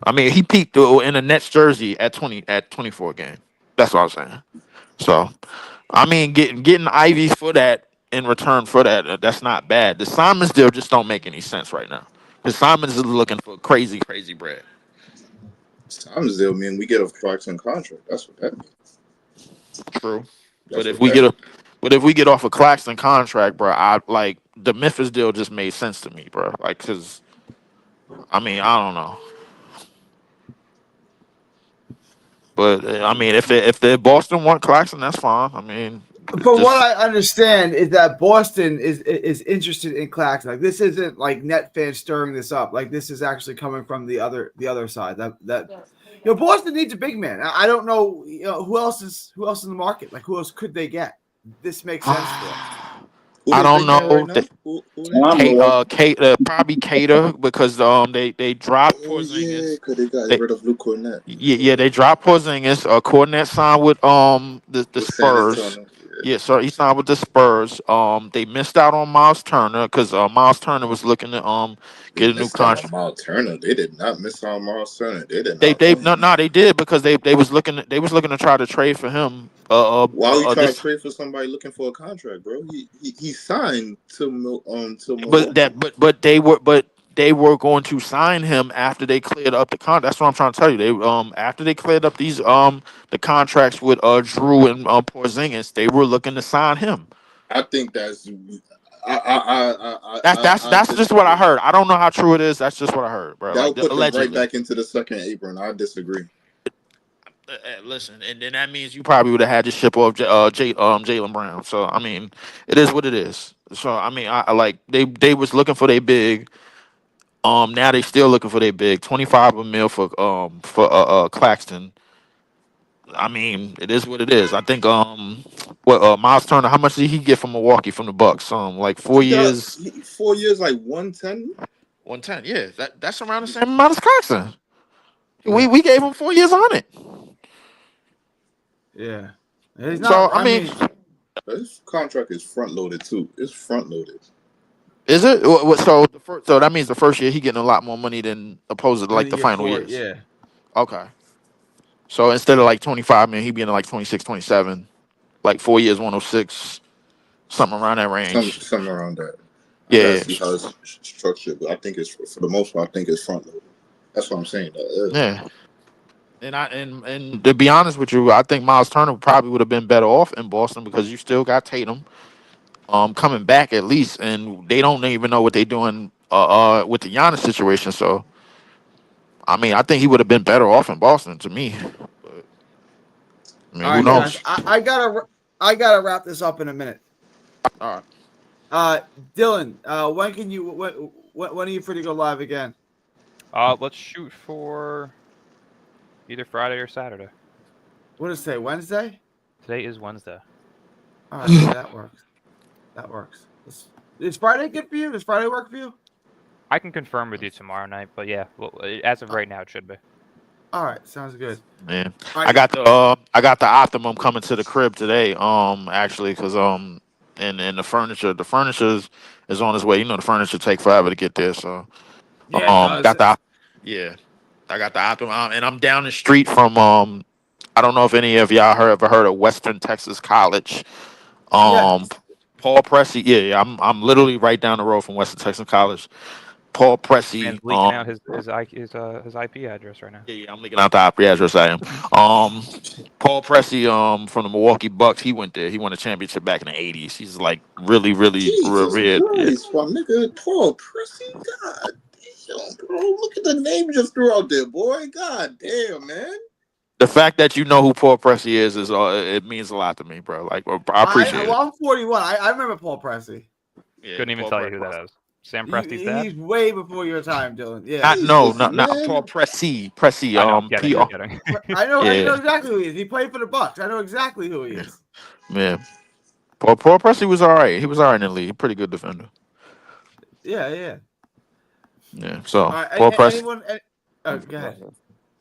I mean, he peaked in a Nets jersey at 24 game. That's what I'm saying. So, I mean, getting Ivy for that in return for that, that's not bad. The Simons deal just don't make any sense right now. The Simons is looking for crazy bread. Simons deal mean we get a Clarkson contract. That's what that means. True. But if we get off a Claxton contract, bro, I like the Memphis deal just made sense to me, bro. Like, cause I mean, I don't know. But I mean, if the Boston want Claxton, that's fine. I mean, from what I understand is that Boston is interested in Claxton. Like, this isn't like net fans stirring this up. Like, this is actually coming from the other side. Boston needs a big man. I don't know, who else is in the market. Like, who else could they get? This makes sense for them. I don't know. Probably Cater because they dropped Porzingis. Yeah, because they got rid of Luke Cornett. Yeah, they dropped Porzingis. Cornett signed with the Spurs. Yeah, so he signed with the Spurs. They missed out on Miles Turner because Miles Turner was looking to They get a new missed out on contract. Miles Turner. They did not miss out on Miles Turner. They did They not. they no they did because they was looking to try to trade for him. Why are you trying to This trade for somebody looking for a contract, bro? He signed to but Milwaukee. they were going to sign him after they cleared up the contract. That's what I'm trying to tell you. They after they cleared up these the contracts with Drew and Porzingis, they were looking to sign him. I think that's I That's just what I disagree. heard. I don't know how true it is. That's just what I heard, bro. That Like would put them right allegedly. back into the second apron. I disagree. Listen, and then that means you probably would have had to ship off Jalen Brown. So I mean, it is what it is. So I mean, I like they was looking for their big. Now they still looking for their big 25 a mil for Claxton. I mean, it is what it is. I think what Miles Turner, how much did he get from Milwaukee from the Bucks? Like 4 He got years, 4 years, like 110. 110. Yeah, that's around the same amount as Claxton. Yeah. We gave him 4 years on it. Yeah. He's So not. I mean, His contract is front loaded too. It's front loaded. is it? So that means the first year he getting a lot more money than opposed to like the final years. Yeah. Okay. So instead of like 25 million, he be in like 26, 27, like 4 years, 106, something around that range. Something around that. I Yeah. gotta see how it's structured, but I think it's for the most part. I think it's front loaded. That's what I'm saying. Yeah. And to be honest with you, I think Miles Turner probably would have been better off in Boston because you still got Tatum coming back at least, and they don't even know what they're doing with the Giannis situation. So I mean, I think he would have been better off in Boston to me. But, I mean, All who right, guys. knows? I gotta wrap this up in a minute. All right. Dylan, when are you free to go live again? Let's shoot for either Friday or Saturday. What is today? Wednesday? Today is Wednesday. All right, yeah, that works. That works. Is Friday good for you? Does Friday work for you? I can confirm with you tomorrow night, but yeah, well, as of right now, it should be. All right, sounds good. Man, All right. I got the Optimum coming to the crib today. Actually, because and the furniture is on its way. You know, the furniture take forever to get there. So Yeah, I got the Optimum, and I'm down the street from I don't know if any of y'all ever heard of Western Texas College. Yes. Paul Pressey. Yeah, I'm literally right down the road from Western Texas College. Paul Pressey. Man's leaking out his IP address right now. Yeah, I'm leaking out the IP address. I am. Paul Pressey, from the Milwaukee Bucks, he went there. He won a championship back in the '80s. He's like really Jesus revered. Christ, my nigga, Paul Pressey. God damn, bro. Look at the name you just threw out there, boy. God damn, man. The fact that you know who Paul Pressey is it means a lot to me, bro. Like, I appreciate it. I'm 41. I remember Paul Pressey. Yeah, Couldn't even Paul tell you who Pressey. that is. Sam Presti's dad? He's way before your time, Dylan. Yeah. Not Paul Pressey. Pressey. I know, I'm kidding, PR. I know Yeah. exactly who he is. He played for the Bucks. I know exactly who he is. Man, Paul Pressey was all right. He was all right in the league. Pretty good defender. Yeah. Yeah. So Right, Paul Pressey. Go ahead.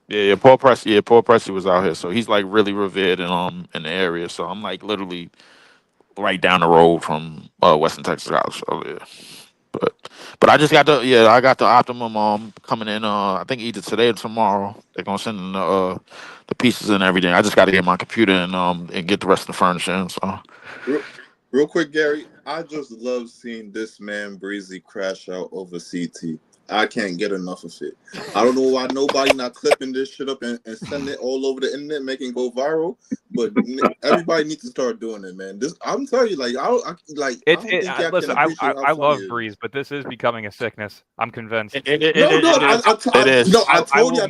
Yeah, Paul Pressey. Yeah, Paul Pressey was out here, so he's like really revered in the area. So I'm like literally right down the road from Western Texas College. So yeah, but I just got I got the Optimum coming in. I think either today or tomorrow. They're gonna send in the pieces and everything. I just got to get my computer and get the rest of the furniture. In, so Real quick, Gary, I just love seeing this man Breezy crash out over CT. I can't get enough of it. I don't know why nobody not clipping this shit up and sending it all over the internet, making it go viral. But everybody needs to start doing it, man. I'm telling you, like, I don't think y'all listen, can appreciate how I funny love it is. Breeze, but this is becoming a sickness. I'm convinced. it is. I told you I will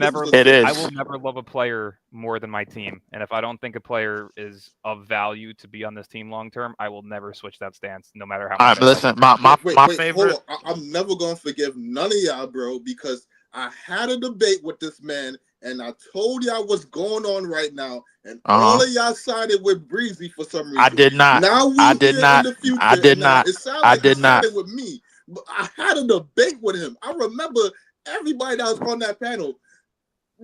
never love a player more than my team, and if I don't think a player is of value to be on this team long term, I will never switch that stance, no matter how much. Listen, my favorite. Hold on. I'm never gonna forgive none of y'all, bro, because I had a debate with this man, and I told y'all what's going on right now, and all of y'all sided with Breezy for some reason. I did not. Now I did not. In the future, I did not. It sounds I like did you not. sided with me, but I had a debate with him. I remember everybody that was on that panel.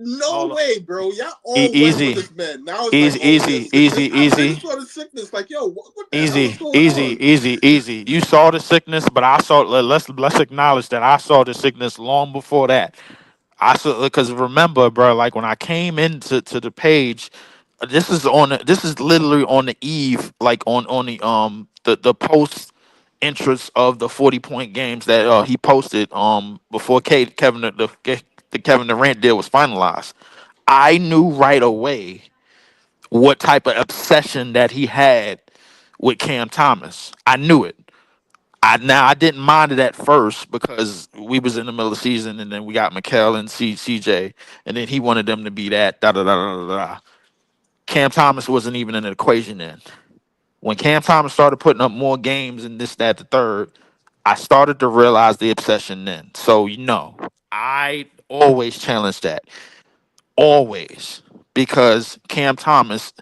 No way, bro. Y'all all went with this man. Now it's easy. I just want to sickness. Like, yo, what the hell is Easy, going easy, on? easy, easy. You saw the sickness, but I saw. Let's acknowledge that I saw the sickness long before that. I saw because remember, bro, like when I came into the page, this is literally on the eve, like on the post interest of the 40-point games that he posted before the Kevin Durant deal was finalized. I knew right away what type of obsession that he had with Cam Thomas. I knew it. I didn't mind it at first because we was in the middle of the season and then we got Mikal and CJ and then he wanted them to be that da da da da da. Da. Cam Thomas wasn't even in the equation then. When Cam Thomas started putting up more games and this, that, the third, I started to realize the obsession then. So I always challenge that. Always. Because Cam Thomas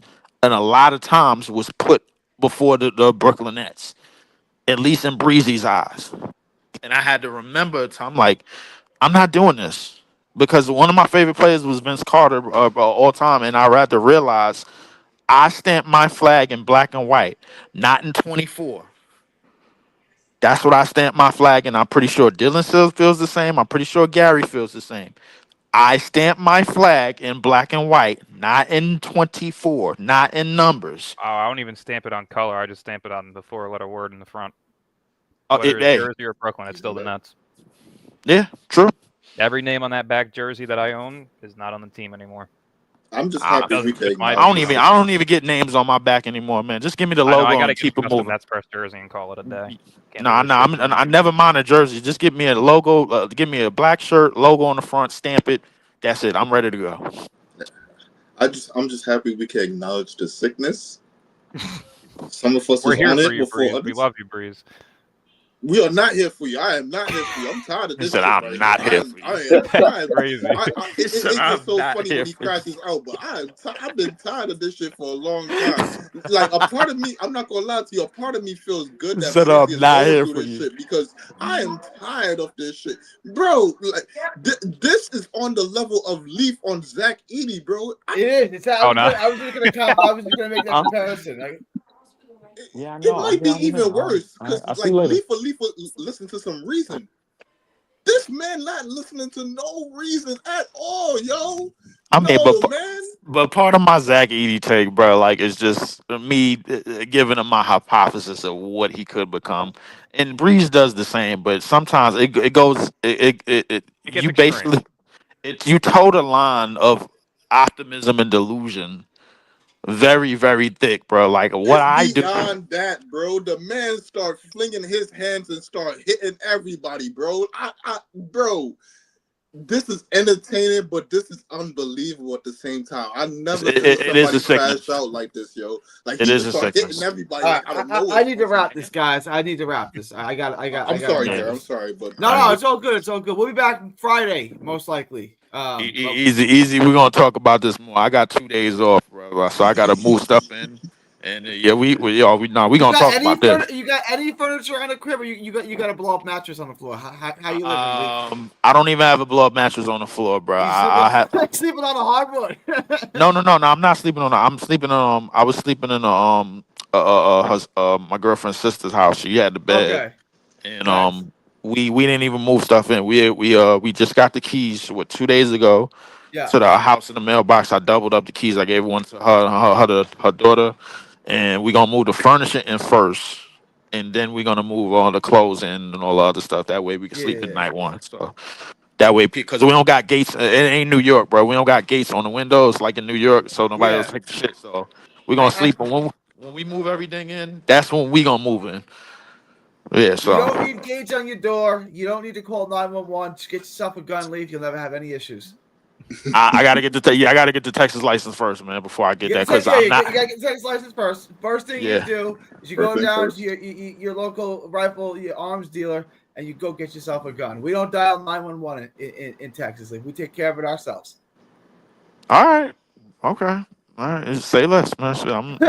and a lot of times was put before the Brooklyn Nets, at least in Breezy's eyes. And I had to remember, I'm like, I'm not doing this because one of my favorite players was Vince Carter all time, and I had to realize I stamped my flag in black and white, not in 24. That's what I stamped my flag, and I'm pretty sure Dylan still feels the same. I'm pretty sure Gary feels the same. I stamped my flag in black and white, not in 24, not in numbers. Oh, I don't even stamp it on color. I just stamp it on the 4-letter word in the front. Oh, Whether it's hey, Jersey or Brooklyn, it's still the Nets. yeah, true. Every name on that back jersey that I own is not on the team anymore. I'm just happy we can I acknowledge don't even get names on my back anymore, man. Just give me the I know, logo I gotta and get keep a it custom moving. Nets press jersey and call it a day. I never mind a jersey. Just give me a logo. Give me a black shirt, logo on the front, stamp it. That's it. I'm ready to go. I'm just happy we can acknowledge the sickness. Some of us We're was here on for it you, before Breeze. others. We love you, Breeze. We are not here for you. I am not here for you. I'm tired of He this said, shit "I'm right not here here. for you." I am Crazy. it's "I'm just so not funny here when he for you." crashes out, but I've been tired of this shit for a long time. Like a part of me, I'm not gonna lie to you, a part of me feels good He that said, Breezy "I'm is not going here through for this you." shit because I am tired of this shit. Bro, like this is on the level of Leaf on Zach Edey, bro. It is. Oh, no. I was just gonna make that comparison. Yeah, I It know. might be even worse because I'll see like you later. Leaf will listen to some reason. This man not listening to no reason at all, yo. I mean, No, man. but part of my Zach Edey take, bro, like it's just me giving him my hypothesis of what he could become, and Breeze does the same. But sometimes it goes It gets you extreme. basically you toe the line of optimism and delusion very very thick, bro. Like what It's I do. beyond that, bro. The man start flinging his hands and start hitting everybody, bro. Bro, this is entertaining, but this is unbelievable at the same time. I never seen It is a somebody crash sickness. out like this, yo. Like It he is just a start hitting sickness. everybody like out of nowhere. I need to wrap this, guys. I need to wrap this. I'm sorry, Jared. I'm sorry, but No, it's all good. It's all good. We'll be back Friday, most likely. Easy. We're gonna talk about this more. I got 2 days off, bro, so I gotta move stuff in. And yeah, we gonna talk about this. You got any furniture on the crib, or you got a blow up mattress on the floor? How you living? I don't even have a blow up mattress on the floor, bro. I have sleeping on a hardwood. no. I'm not sleeping on. I'm sleeping on. I was sleeping in my girlfriend's sister's house. She had the bed, Okay. and Nice. we didn't even move stuff in. We just got the keys 2 days ago Yeah. to the house in the mailbox. I doubled up the keys. I gave one to her daughter, and we gonna move the furniture in first, and then we're gonna move all the clothes in and all the other stuff. That way we can sleep in night one. So that way, because we don't got gates. It ain't New York, bro. We don't got gates on the windows like in New York, so nobody else take the shit. So we gonna sleep. And when we move everything in, that's when we gonna move in. Yeah. So you don't need gates on your door. You don't need to call 911. Just get yourself a gun. Leave. You'll never have any issues. I gotta get I gotta get the Texas license first, man, before I get that. Because you gotta get the Texas license first. First thing you do is you go down to your local your arms dealer, and you go get yourself a gun. We don't dial 911 in Texas. We take care of it ourselves. All right. Okay. All right, say less, man. Shit, I'm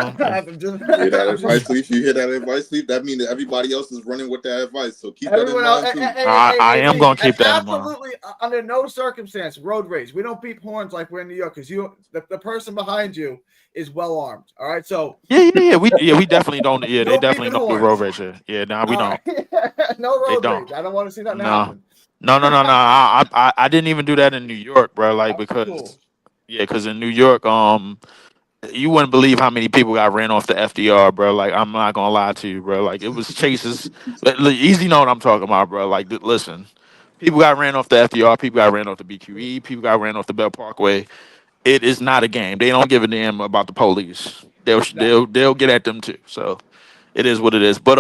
You hear that advice, Leaf? You hear that advice, Leaf? That means that everybody else is running with that advice. So keep that in mind too. I am gonna keep that in mind. Absolutely, under no circumstance, road rage. We don't beep horns like we're in New York because the person behind you is well armed. All right, so yeah. We definitely don't. Yeah, No they definitely beeping don't do horns. road rage here. Yeah, nah, we don't. No They road don't. rage. I don't want to see that No. happen. No. I didn't even do that in New York, bro. Like That's because cool. because in New York, you wouldn't believe how many people got ran off the FDR, bro. Like I'm not gonna lie to you, bro. Like it was chases. Look, easy know what I'm talking about, bro. Like listen, people got ran off the FDR, people got ran off the BQE, people got ran off the Bell Parkway. It is not a game. They don't give a damn about the police. They'll get at them too. So it is what it is. But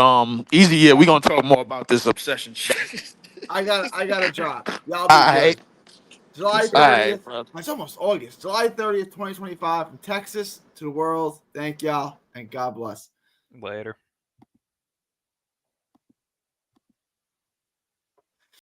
easy, yeah, we gonna talk more about this obsession shit. I got a drop. Y'all be All right. good. July All 30th. right, bro. It's almost August. July 30th, 2025, from Texas to the world. Thank y'all and God bless. Later.